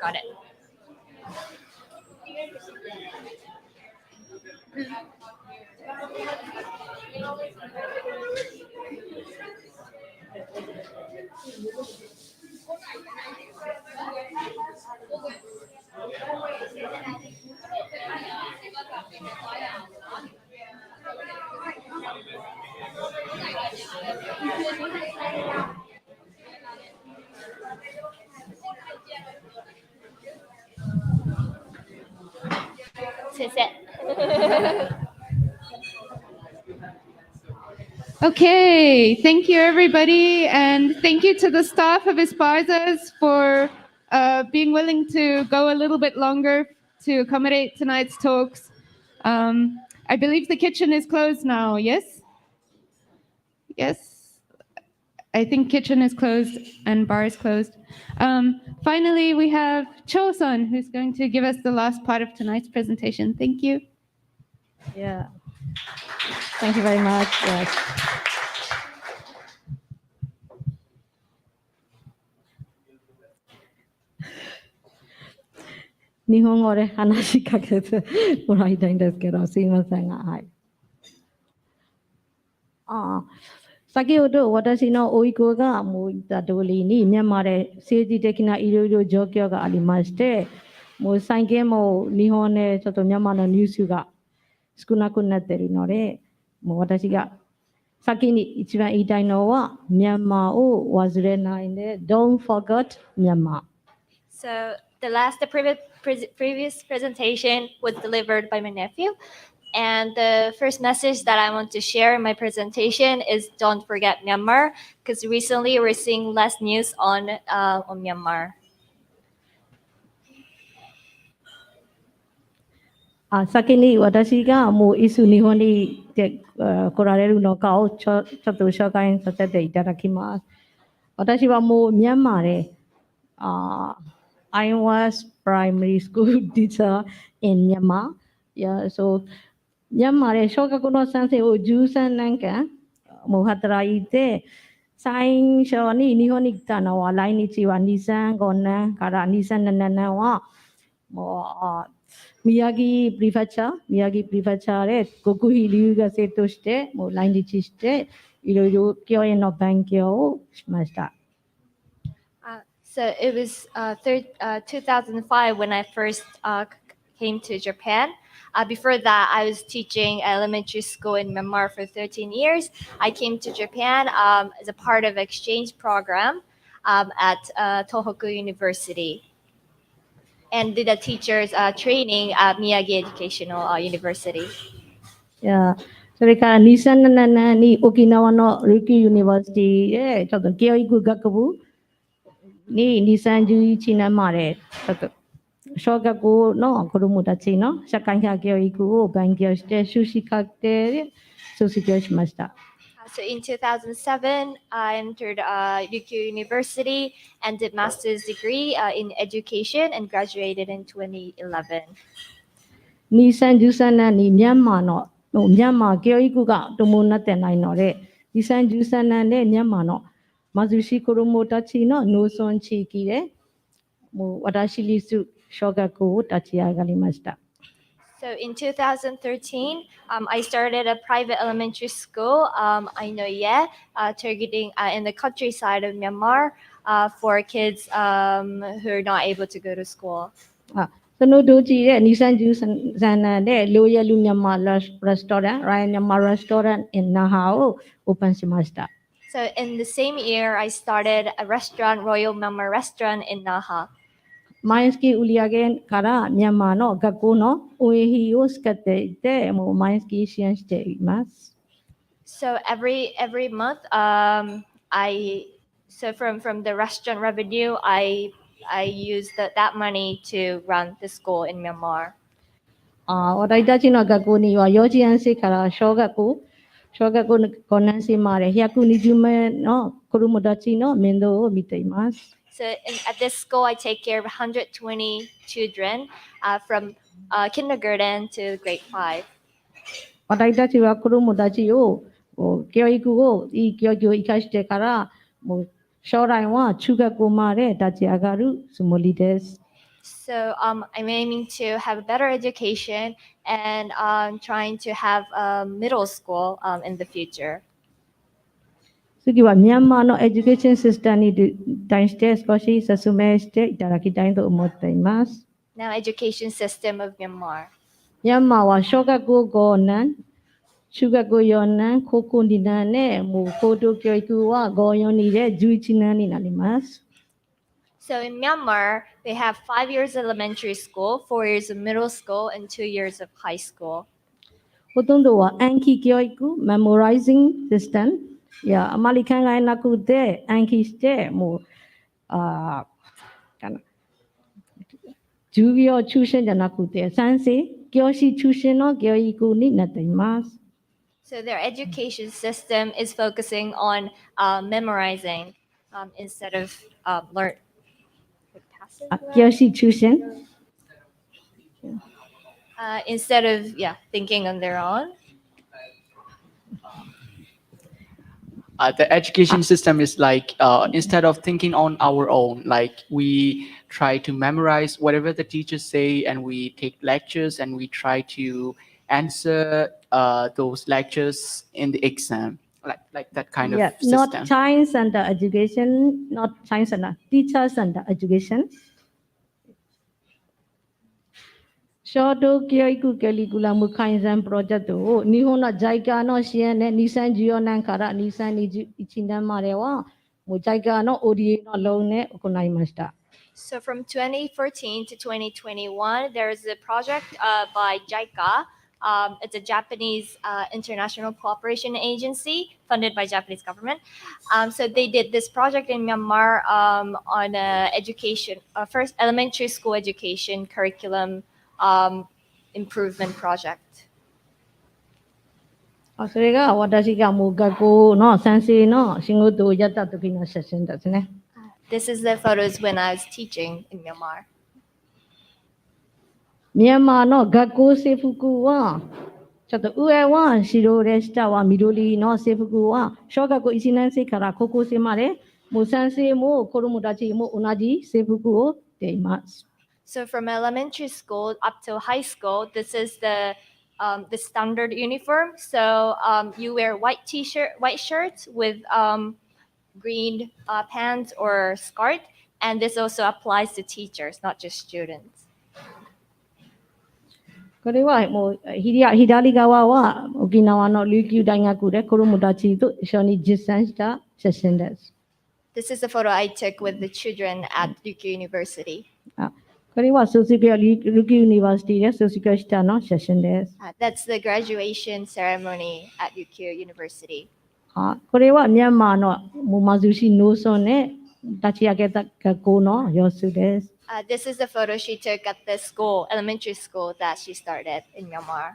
Got it. Okay, thank you everybody, and thank you to the staff of Esparzas for being willing to go a little bit longer to accommodate tonight's talks. I believe the kitchen is closed now, yes? Yes? I think kitchen is closed and bar is closed. Finally, we have Cho-sun, who's going to give us the last part of tonight's presentation. Thank you. Yeah. Thank you very much. Yes. 日本語で話しかけてもらいたいんですけど、すいませんが、はい。先ほど私の甥っ子がもう言った通りに、ミャンマーで政治的ないろいろ状況がありまして、もう最近も日本でちょっとミャンマーのニュースが少なくなっているので、もう私が先に一番言いたいのは、ミャンマーを忘れないで、Don't forget Myanmar. So the previous presentation was delivered by my nephew. And the first message that I want to share in my presentation is don't forget Myanmar, because recently we're seeing less news on Myanmar. 先に私がもういつ日本に来られるのかをちょっと紹介させていただきます。私はもうミャンマーで、I was primary school teacher in Myanmar. Yeah, so ミャンマーで小学の先生を13年間もう働いて、最初に日本に来たのは来日は2005年から2007年はもう宮城プリフェチャーで極秘留学生としてもう来日していろいろ教員の勉強をしました。So it was 2005 when I first came to Japan. Before that, I was teaching elementary school in Myanmar for 13 years. I came to Japan as a part of exchange program at Tohoku University and did a teacher's training at Miyagi Educational University. Yeah. それから2007年に沖縄の琉球ユニバーシティでちょっと教育学部に2011年までちょっと小学校の子どもたちの社会科教育を勉強して修士課程で卒業しました。So in 2007, I entered Ryukyu University and did master's degree in education and graduated in 2011. 2013年にミャンマー教育が伴ってないので、2013年でミャンマーの貧しい子どもたちの農村地域でもう私立小学校を立ち上がりました。So in 2013, I started a private elementary school, I know targeting in the countryside of Myanmar for kids who are not able to go to school. その同時で2013年でロイヤルミャンマーレストラン、ライアンミャンマーレストラン in 那覇をオープンしました。So in the same year, I started a restaurant, Royal Myanmar Restaurant in Naha. 毎月売り上げからミャンマーの学校の運営費を使っていて、もう毎月支援しています。So every month, I so from the restaurant revenue, I use that money to run the school in Myanmar. 私たちの学校には幼稚園生から小学校5年生まで120名の子どもたちの面倒を見ています。So at this school, I take care of 120 children from kindergarten to grade 5. 私たちは子どもたちを教育をいい教育を生かしてからもう将来は中学校まで立ち上がるつもりです。So I'm aiming to have a better education and trying to have a middle school in the future. 次はミャンマーのエデュケーションシステムに対して少し説明していただきたいと思っています。Now, education system of Myanmar. ミャンマーは小学校5年、中学校4年、高校2年で、もう高等教育は5、4、2で11年になります。So in Myanmar, they have 5 years elementary school, 4 years of middle school, and 2 years of high school. ほとんどは暗記教育、memorizing system。いや、あまり考えなくて暗記して、もう、授業中心じゃなくて、先生、教師中心の教育になっています。So their education system is focusing on memorizing instead of learn. 教師中心。Instead of thinking on their own. The education system is like instead of thinking on our own, like we try to memorize whatever the teachers say, and we take lectures and we try to answer those lectures in the exam, like that kind of system. Not science and education, not science and teachers and education. 小等教育カリキュラム改善プロジェクトを日本の JICA の支援で2014年から2021年まではもう JICA の ODA のローンで行いました。So from 2014 to 2021, there is a project by JICA. It's a Japanese international cooperation agency funded by Japanese government. So they did this project in Myanmar on education, first elementary school education curriculum improvement project. それが私がもう学校の先生の仕事をやった時の写真ですね。This is the photos when I was teaching in Myanmar. ミャンマーの学校制服はちょっと上は白で下は緑の制服は小学校1年生から高校生までもう先生も子どもたちも同じ制服を着ています。So from elementary school up to high school, this is the standard uniform. So you wear white shirts with green pants or skirt, and this also applies to teachers, not just students. これはもう左側は沖縄の琉球大学で子どもたちと一緒に実践した写真です。This is a photo I took with the children at Ryukyu University. これは卒業琉球ユニバーシティで卒業したの写真です。That's the graduation ceremony at Ryukyu University. これはミャンマーの貧しい農村で立ち上げた学校の様子です。This is the photo she took at the school, elementary school that she started in Myanmar.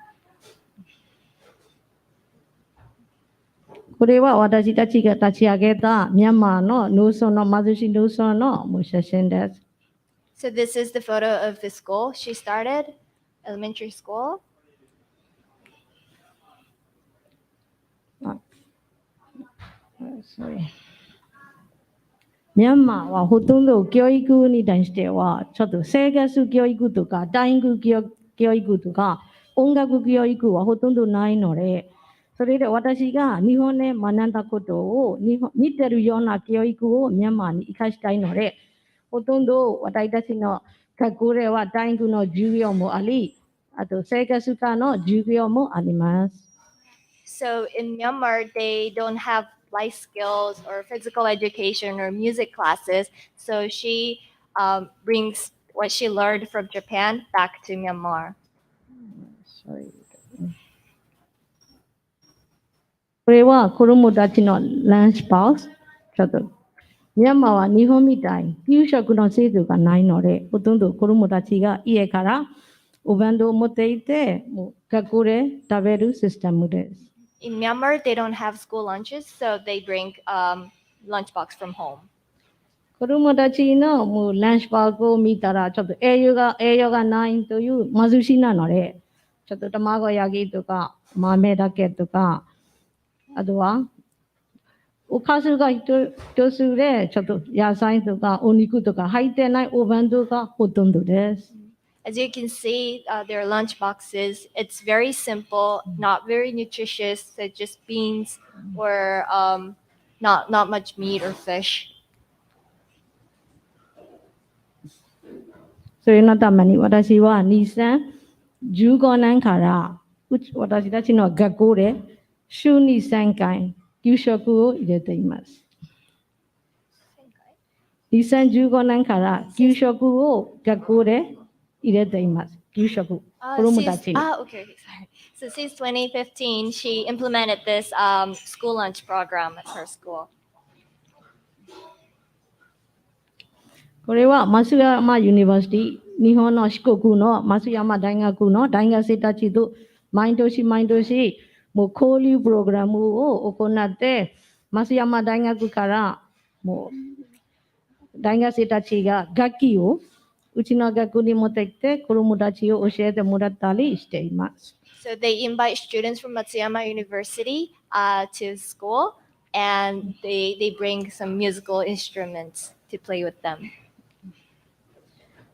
これは私たちが立ち上げたミャンマーの農村の貧しい農村の写真です。So this is the photo of the school she started, elementary school. ミャンマーはほとんど教育に対してはちょっと生活教育とか大学教育とか音楽教育はほとんどないので、それで私が日本で学んだことを似てるような教育をミャンマーに生かしたいので、ほとんど私たちの学校では大学の授業もあり、あと生活科の授業もあります。So in Myanmar, they don't have life skills or physical education or music classes. So she brings what she learned from Japan back to Myanmar. Sorry. これは子供たちのランチボックス。ちょっとミャンマーは日本みたい給食の制度がないので、ほとんど子供たちが家からお弁当を持っていて、もう学校で食べるシステムです。In Myanmar, they don't have school lunches, so they bring lunchbox from home. 子供たちのもうランチボックスを見たら、ちょっと栄養がないという貧しいなので、ちょっと卵焼きとか豆だけとか、あとはおかずが一つで、ちょっと野菜とかお肉とか入ってないお弁当がほとんどです。As you can see, their lunch boxes, it's very simple, not very nutritious, so just beans or not much meat or fish. それのために私は2015年から私たちの学校で週に3回給食を入れています。2015年から給食を学校で入れています。給食。子供たちに。Okay, sorry. So since 2015, she implemented this school lunch program at her school. これは増山ユニバーシティ、日本の四国の増山大学の大学生たちと毎年もう交流プログラムを行って、増山大学からもう大学生たちが楽器をうちの学校に持ってきて子供たちを教えてもらったりしています。So they invite students from Matsuyama University to school, and they bring some musical instruments to play with them.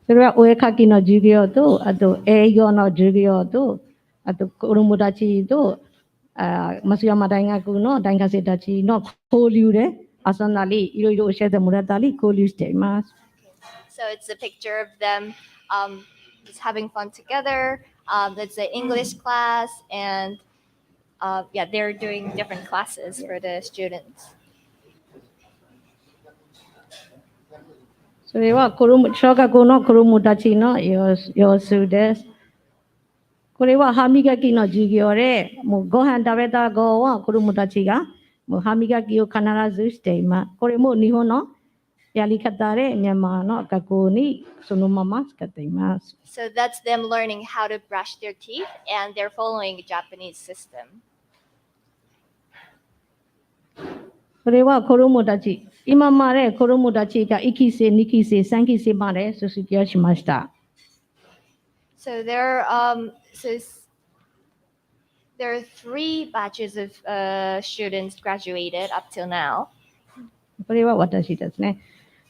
それはお絵描きの授業と、あと営業の授業と、あと子供たちと増山大学の大学生たちの交流で遊んだり、いろいろ教えてもらったり交流しています。So it's a picture of them just having fun together. It's an English class, and yeah, they're doing different classes for the students. それは小学校の子供たちの様子です。これは歯磨きの授業で、もうご飯食べた後は子供たちがもう歯磨きを必ずしています。これも日本のやり方でミャンマーの学校にそのまま使っています。So that's them learning how to brush their teeth, and they're following a Japanese system. これは子供たち、今まで子供たちが1期生、2期生、3期生まで卒業しました。So there are three batches of students graduated up till now. これは私ですね。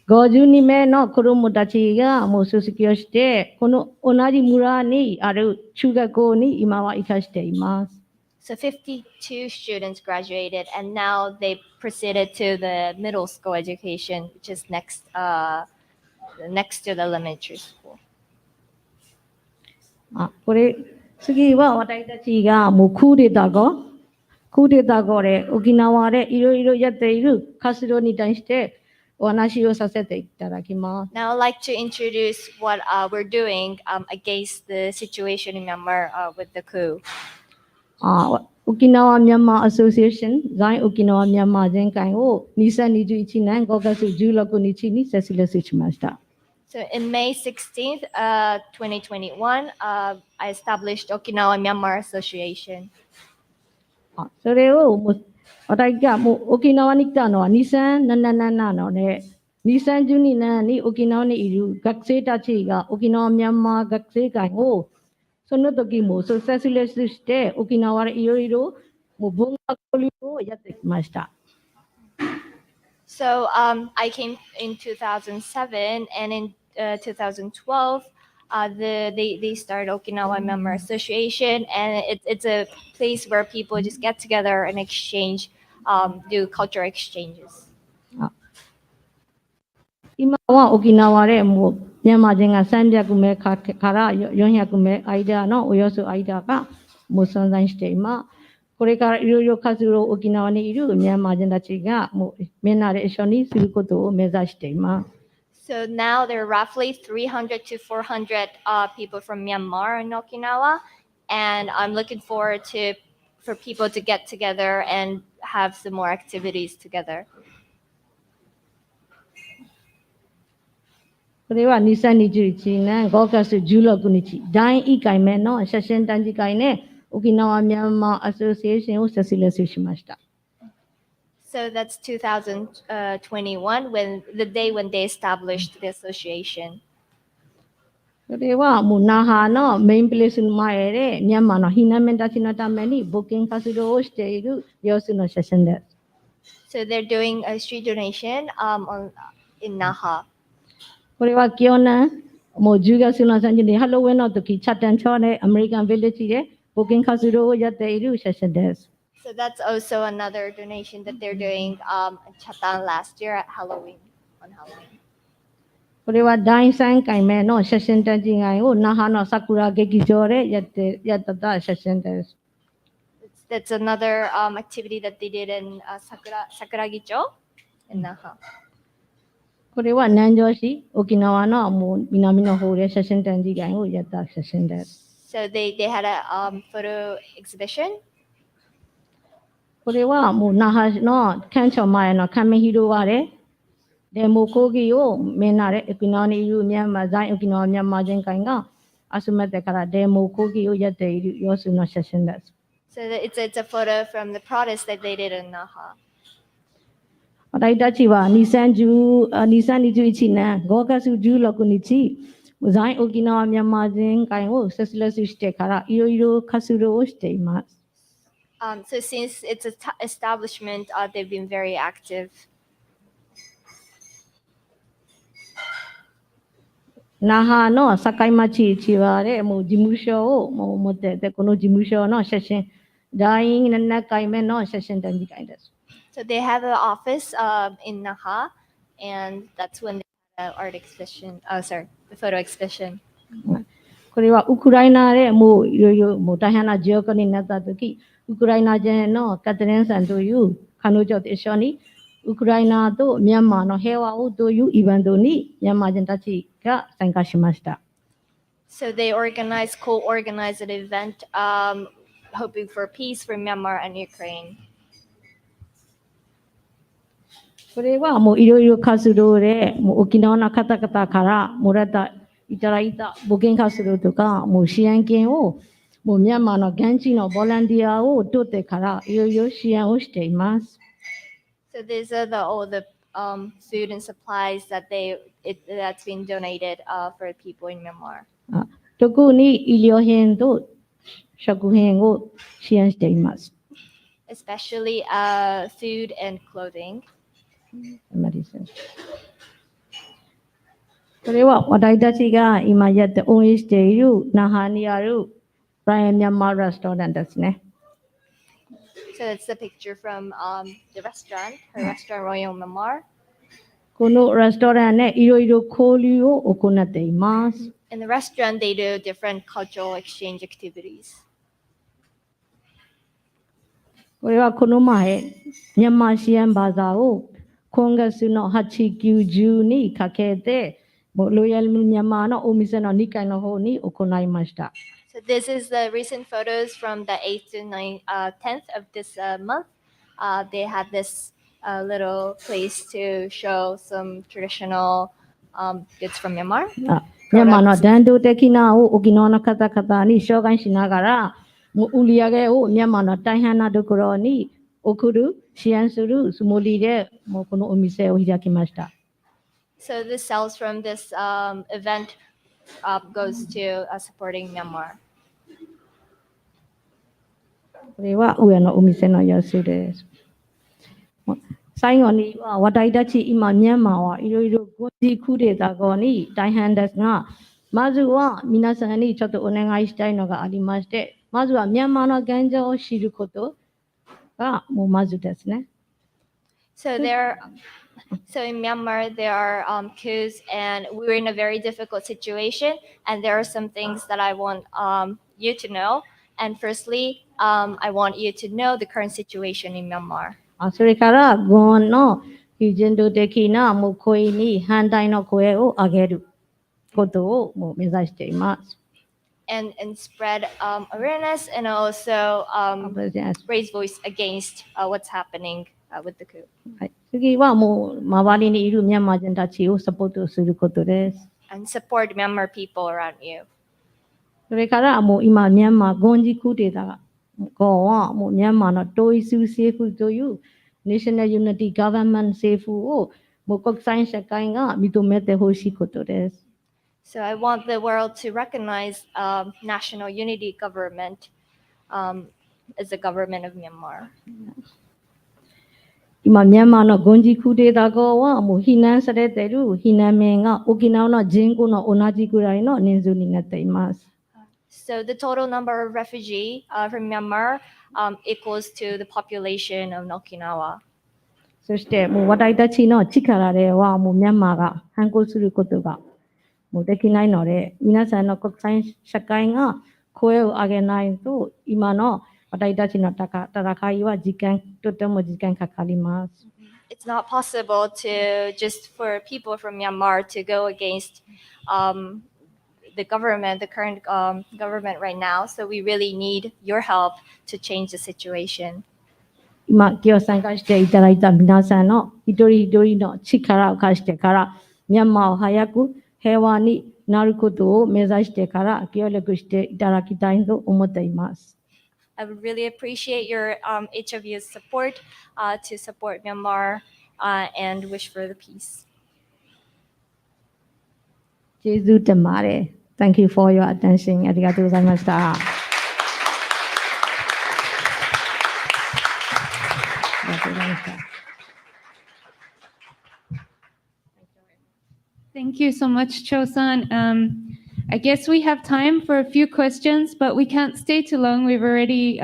52名の子供たちがもう卒業して、この同じ村にある中学校に今は行かしています。So 52 students graduated, and now they proceeded to the middle school education, which is next to the elementary school. これ次は私たちがもうクーデター後で沖縄でいろいろやっている活動に対してお話をさせていただきます。Now I'd like to introduce what we're doing against the situation in Myanmar with the coup. 沖縄ミャンマーアソシエーション在沖縄ミャンマー全会を2021年5月16日に設立しました。So in May 16th, 2021, I established Okinawa Myanmar Association. それを私がもう沖縄に来たのは2007年なので、2012年に沖縄にいる学生たちが沖縄ミャンマー学生会をその時も設立して沖縄でいろいろもう文化交流をやってきました。So I came in 2007, and in 2012, they started Okinawa Myanmar Association, and it's a place where people just get together and exchange, do cultural exchanges. 今は沖縄でもうミャンマー人が300名から400名間のおよそ間がもう存在しています。これからいろいろ活動を沖縄にいるミャンマー人たちがもうみんなで一緒にすることを目指しています。So now there are roughly 300 to 400 people from Myanmar in Okinawa, and I'm looking forward for people to get together and have some more activities together. これは2021年5月16日、第1回目の写真展示会で沖縄ミャンマーアソシエーションを設立しました。So that's 2021, the day when they established the association. それはもう那覇のメインプレイスの前でミャンマーの避難民たちのために募金活動をしている様子の写真です。So they're doing a street donation in Naha. これは去年もう10月の30日ハロウィンの時、チャッタン町でアメリカンビレッジで募金活動をやっている写真です。So that's also another donation that they're doing in Chatan last year at Halloween. On Halloween. これは第3回目の写真展示会を那覇の桜劇場でやってた写真です。That's another activity that they did in Sakuragicho in Naha. これは南城市、沖縄のもう南の方で写真展示会をやった写真です。So they had a photo exhibition. これはもう那覇の県庁前の亀広場でデモ講義をみんなで沖縄にいるミャンマー在沖縄ミャンマー人会が集めてからデモ講義をやっている様子の写真です。So it's a photo from the protest that they did in Naha. 私たちは2021年5月16日、在沖縄ミャンマー人会を設立してからいろいろ活動をしています。So since its establishment, they've been very active. 那覇の境町市場でもう事務所をもう持ってて、この事務所の写真、第7回目の写真展示会です。So they have an office in Naha, and that's when they had an art exhibition. The photo exhibition. これはウクライナでもういろいろもう大変な状況になった時、ウクライナ人のカトリンさんという彼女と一緒にウクライナとミャンマーの平和をというイベントにミャンマー人たちが参加しました。So they co-organized an event hoping for peace for Myanmar and Ukraine. これはもういろいろ活動でもう沖縄の方々からいただいた募金活動とかもう支援金をもうミャンマーの現地のボランティアを取ってからいろいろ支援をしています。So these are all the food and supplies that's been donated for people in Myanmar. 特に医療品と食品を支援しています。Especially food and clothing. これは私たちが今やって応援している那覇にあるプライムミャンマーレストランですね。So that's the picture from the restaurant, her restaurant Royal Myanmar. このレストランでいろいろ交流を行っています。In the restaurant, they do different cultural exchange activities. これはこの前、ミャンマー支援バザーを今月の8、9、10にかけて、ロイヤルミャンマーのお店の2階の方に行いました。So this is the recent photos from the 8th to 10th of this month. They had this little place to show some traditional goods from Myanmar. ミャンマーの伝統的な沖縄の方々に紹介しながら、売り上げをミャンマーの大変なところに送る、支援するつもりで、もうこのお店を開きました。So the sales from this event goes to supporting Myanmar. これは上のお店の様子です。最後には私たち今ミャンマーはいろいろ軍事クーデター後に大変ですが、まずは皆さんにちょっとお願いしたいのがありまして、まずはミャンマーの現状を知ることがもうまずですね。So in Myanmar, there are coups, and we're in a very difficult situation. And there are some things that I want you to know. And firstly, I want you to know the current situation in Myanmar. それから軍の Kijendo Dekina, Mukoini, Handaino Koeo, Ageru, Koto, Mizashtimas. And spread awareness and also raise voice against what's happening with the coup. 次はもう周りにいるミャンマー人たちをサポートすることです。 And support Myanmar people around you. それからもう今ミャンマー軍事クーデター後はもうミャンマーの統一政府というネーショナルユニティガバメント政府をもう国際社会が認めてほしいことです。 So I want the world to recognize national unity government as the government of Myanmar. 今ミャンマーの軍事クーデター後はもう避難されている避難民が沖縄の人口の同じぐらいの人数になっています。 So the total number of refugees from Myanmar equals to the population of Okinawa. そしてもう私たちの力ではもうミャンマーが反抗することがもうできないので、皆さんの国際社会が声を上げないと今の私たちの戦いはとても時間かかります。 It's not possible to just for people from Myanmar to go against the government, the current government right now. So we really need your help to change the situation. 今今日参加していただいた皆さんの一人一人の力を貸してからミャンマーを早く平和になることを目指してから協力していただきたいと思っています。 I would really appreciate your each of you's support to support Myanmar and wish for the peace. ကျေးဇူးတင်ပါတယ် Thank you for your attention. ありがとうございました。 Thank you so much, Cho-san. I guess we have time for a few questions, but we can't stay too long. We've already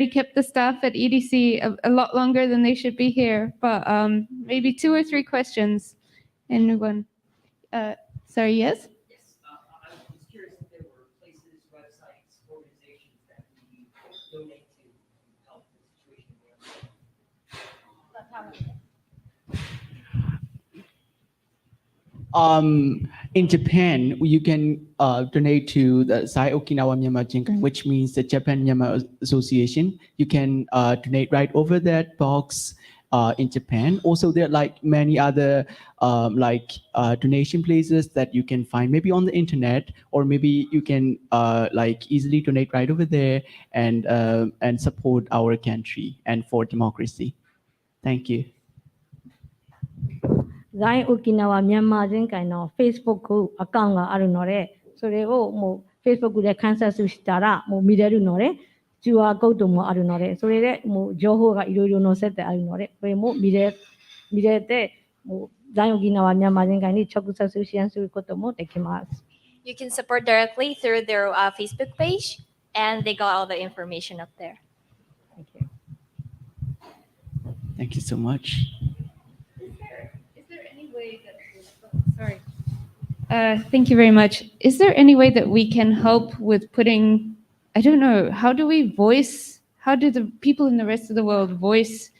kept the staff at EDC a lot longer than they should be here. But maybe 2 or 3 questions. Anyone? Sorry, yes? Yes, I was curious if there were places, websites, organizations that we donate to help the situation there. In Japan, you can donate to the Sai Okinawa Myanmar Jinkan, which means the Japan Myanmar Association. You can donate right over that box in Japan. Also, there are like many other donation places that you can find maybe on the internet, or maybe you can like easily donate right over there and support our country and for democracy. Thank you. ザイ沖縄ミャンマー人会の Facebook アカウントがあるので、それをもう Facebook で観察したらもう見れるので、QR コードもあるので、それでもう情報がいろいろ載せてあるので、これも見れて、もうザイ沖縄ミャンマー人会に直接支援することもできます。You can support directly through their Facebook page, and they got all the information up there. Thank you. Thank you so much. Sorry. Thank you very much. Is there any way that we can help with putting, I don't know, how do the people in the rest of the world voice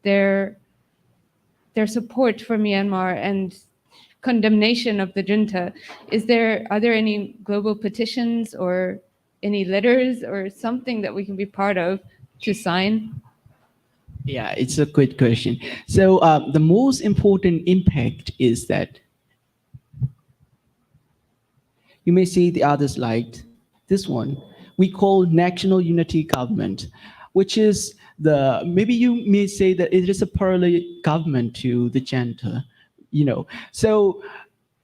their support for Myanmar and condemnation of the junta? Are there any global petitions or any letters or something that we can be part of to sign? Yeah, it's a good question. So the most important impact is that you may see the others like this one. We call national unity government, which is maybe you may say that it is a parallel government to the junta, So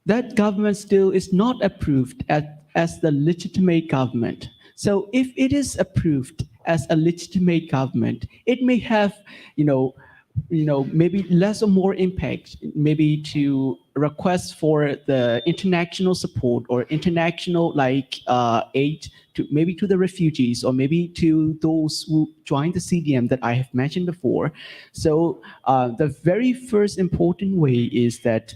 that government still is not approved as the legitimate government. So if it is approved as a legitimate government, it may have, maybe less or more impact, maybe to request for the international support or international aid to the refugees, or maybe to those who joined the CDM that I have mentioned before. So the very first important way is that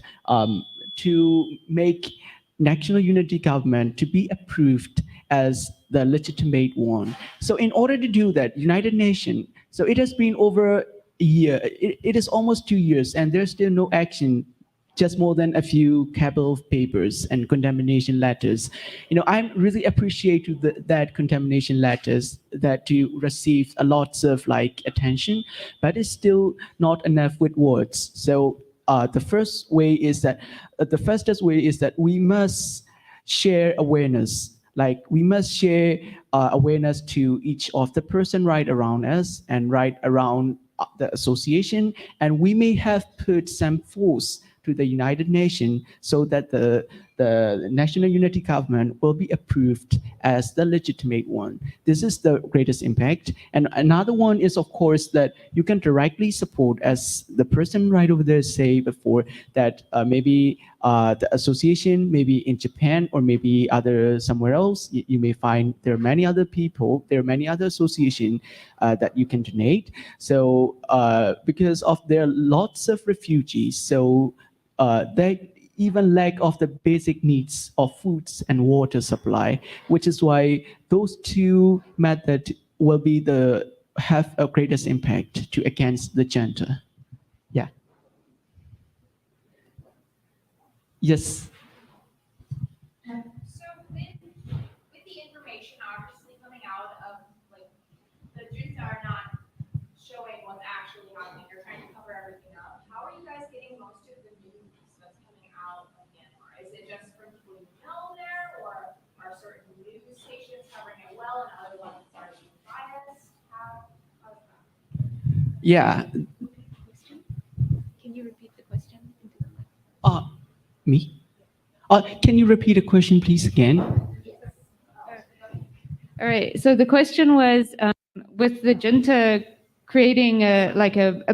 to make national unity government to be approved as the legitimate one. So in order to do that, United Nations, so it has been over year. It is almost 2 years, and there's still no action. Just more than a few couple of papers and condemnation letters. I really appreciate that condemnation letters that you receive a lots of attention, but it's still not enough with words. So the fastest way is that we must share awareness. We must share awareness to each of the person right around us and right around the association, and we may have put some force to the United Nations so that the National Unity Government will be approved as the legitimate one. This is the greatest impact. And another one is, of course, that you can directly support, as the person right over there say before, that maybe the association, maybe in Japan or maybe somewhere else, you may find there are many other people, there are many other associations that you can donate. So because of there are lots of refugees, so they even lack of the basic needs of foods and water supply, which is why those two methods will be have a greatest impact to against the gender. Yeah. Yes. So with the information obviously coming out of the junta are not showing what's actually happening. They're trying to cover everything up. How are you guys getting most of the news that's coming out of Myanmar? Is it just from people you know there, or are certain news stations covering it well and other ones are being biased? How's that? Yeah. Can you repeat the question? Me? Can you repeat the question, please, again? All right. So the question was, with the junta creating a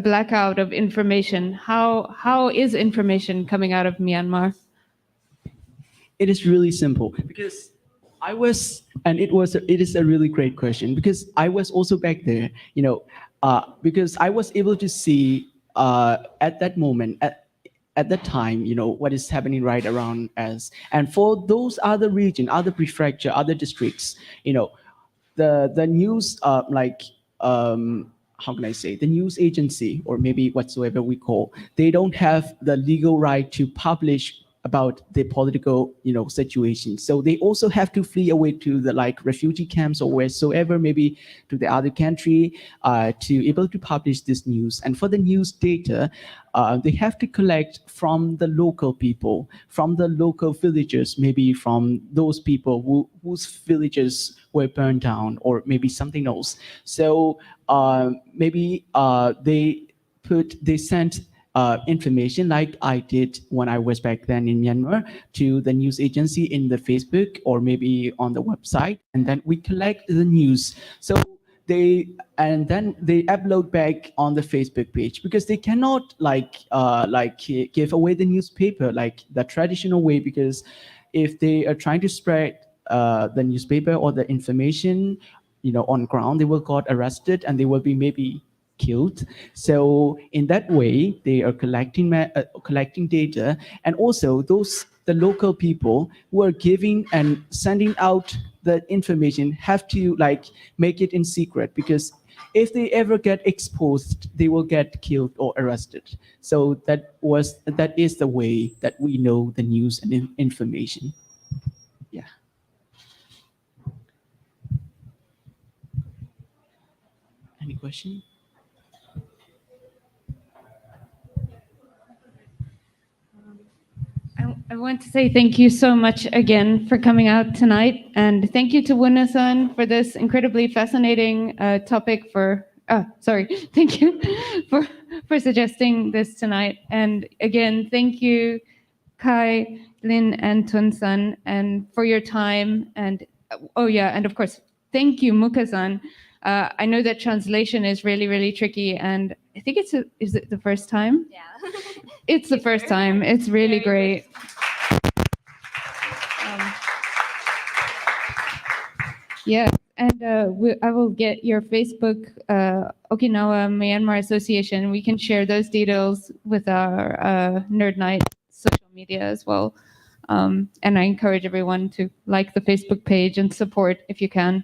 blackout of information, how is information coming out of Myanmar? It is really simple because it is a really great question because I was also back there, because I was able to see at that moment, at that time, what is happening right around us. And for those other region, other prefecture, other districts, the news, how can I say, the news agency or maybe whatsoever we call, they don't have the legal right to publish about the political, situation. So they also have to flee away to the refugee camps or wheresoever, maybe to the other country, to able to publish this news. And for the news data, they have to collect from the local people, from the local villagers, maybe from those people whose villages were burned down or maybe something else. So maybe they sent information like I did when I was back then in Myanmar to the news agency in the Facebook or maybe on the website, and then we collect the news. So then they upload back on the Facebook page because they cannot give away the newspaper like the traditional way, because if they are trying to spread the newspaper or the information on ground, they will got arrested and they will be maybe killed. So in that way, they are collecting data, and also the local people who are giving and sending out the information have to make it in secret, because if they ever get exposed, they will get killed or arrested. So that is the way that we know the news and information. Yeah. Any question? I want to say thank you so much again for coming out tonight, and thank you to Wuna-san for this incredibly fascinating topic. Thank you for suggesting this tonight. And again, thank you, Kai, Lin, and Tun-san, and for your time. And and of course, thank you, Muka-san. I know that translation is really, really tricky, and I think is it the first time? Yeah. It's the first time. It's really great. Yeah, and I will get your Facebook, Okinawa Myanmar Association. We can share those details with our Nerd Nite social media as well. And I encourage everyone to like the Facebook page and support if you can,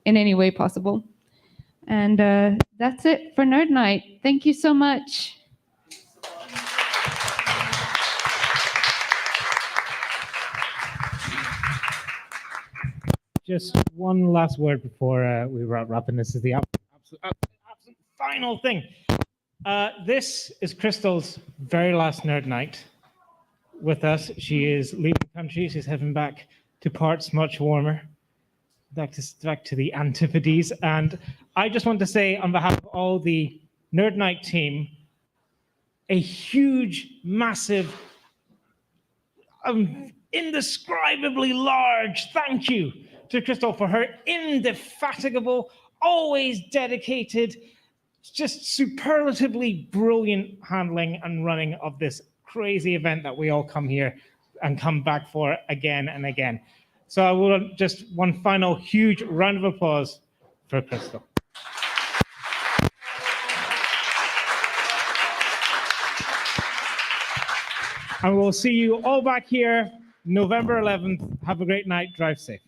in any way possible. And that's it for Nerd Night. Thank you so much. Just one last word before we wrap up, and this is the absolute final thing. This is Crystal's very last Nerd Night with us. She is leaving the country. She's heading back to parts much warmer, back to the Antipodes. And I just want to say, on behalf of all the Nerd Night team, a huge, massive, indescribably large thank you to Crystal for her indefatigable, always dedicated, just superlatively brilliant handling and running of this crazy event that we all come here and come back for again and again. So I will just one final huge round of applause for Crystal. And we'll see you all back here November 11th. Have a great night. Drive safe.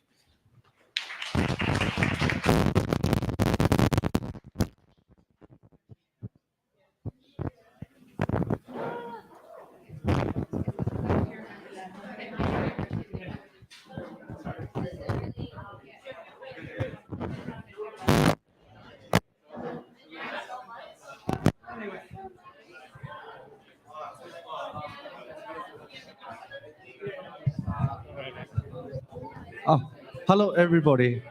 Oh, hello everybody.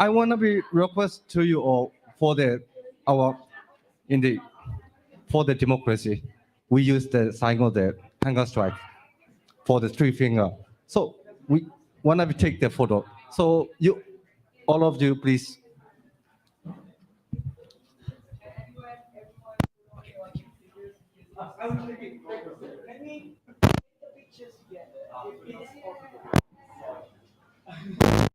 I want to be request to you all for the for the democracy. We use the sign of the hunger strike for the three finger. So we want to take the photo. So you, all of you, please. Let me take the pictures here, if it is possible.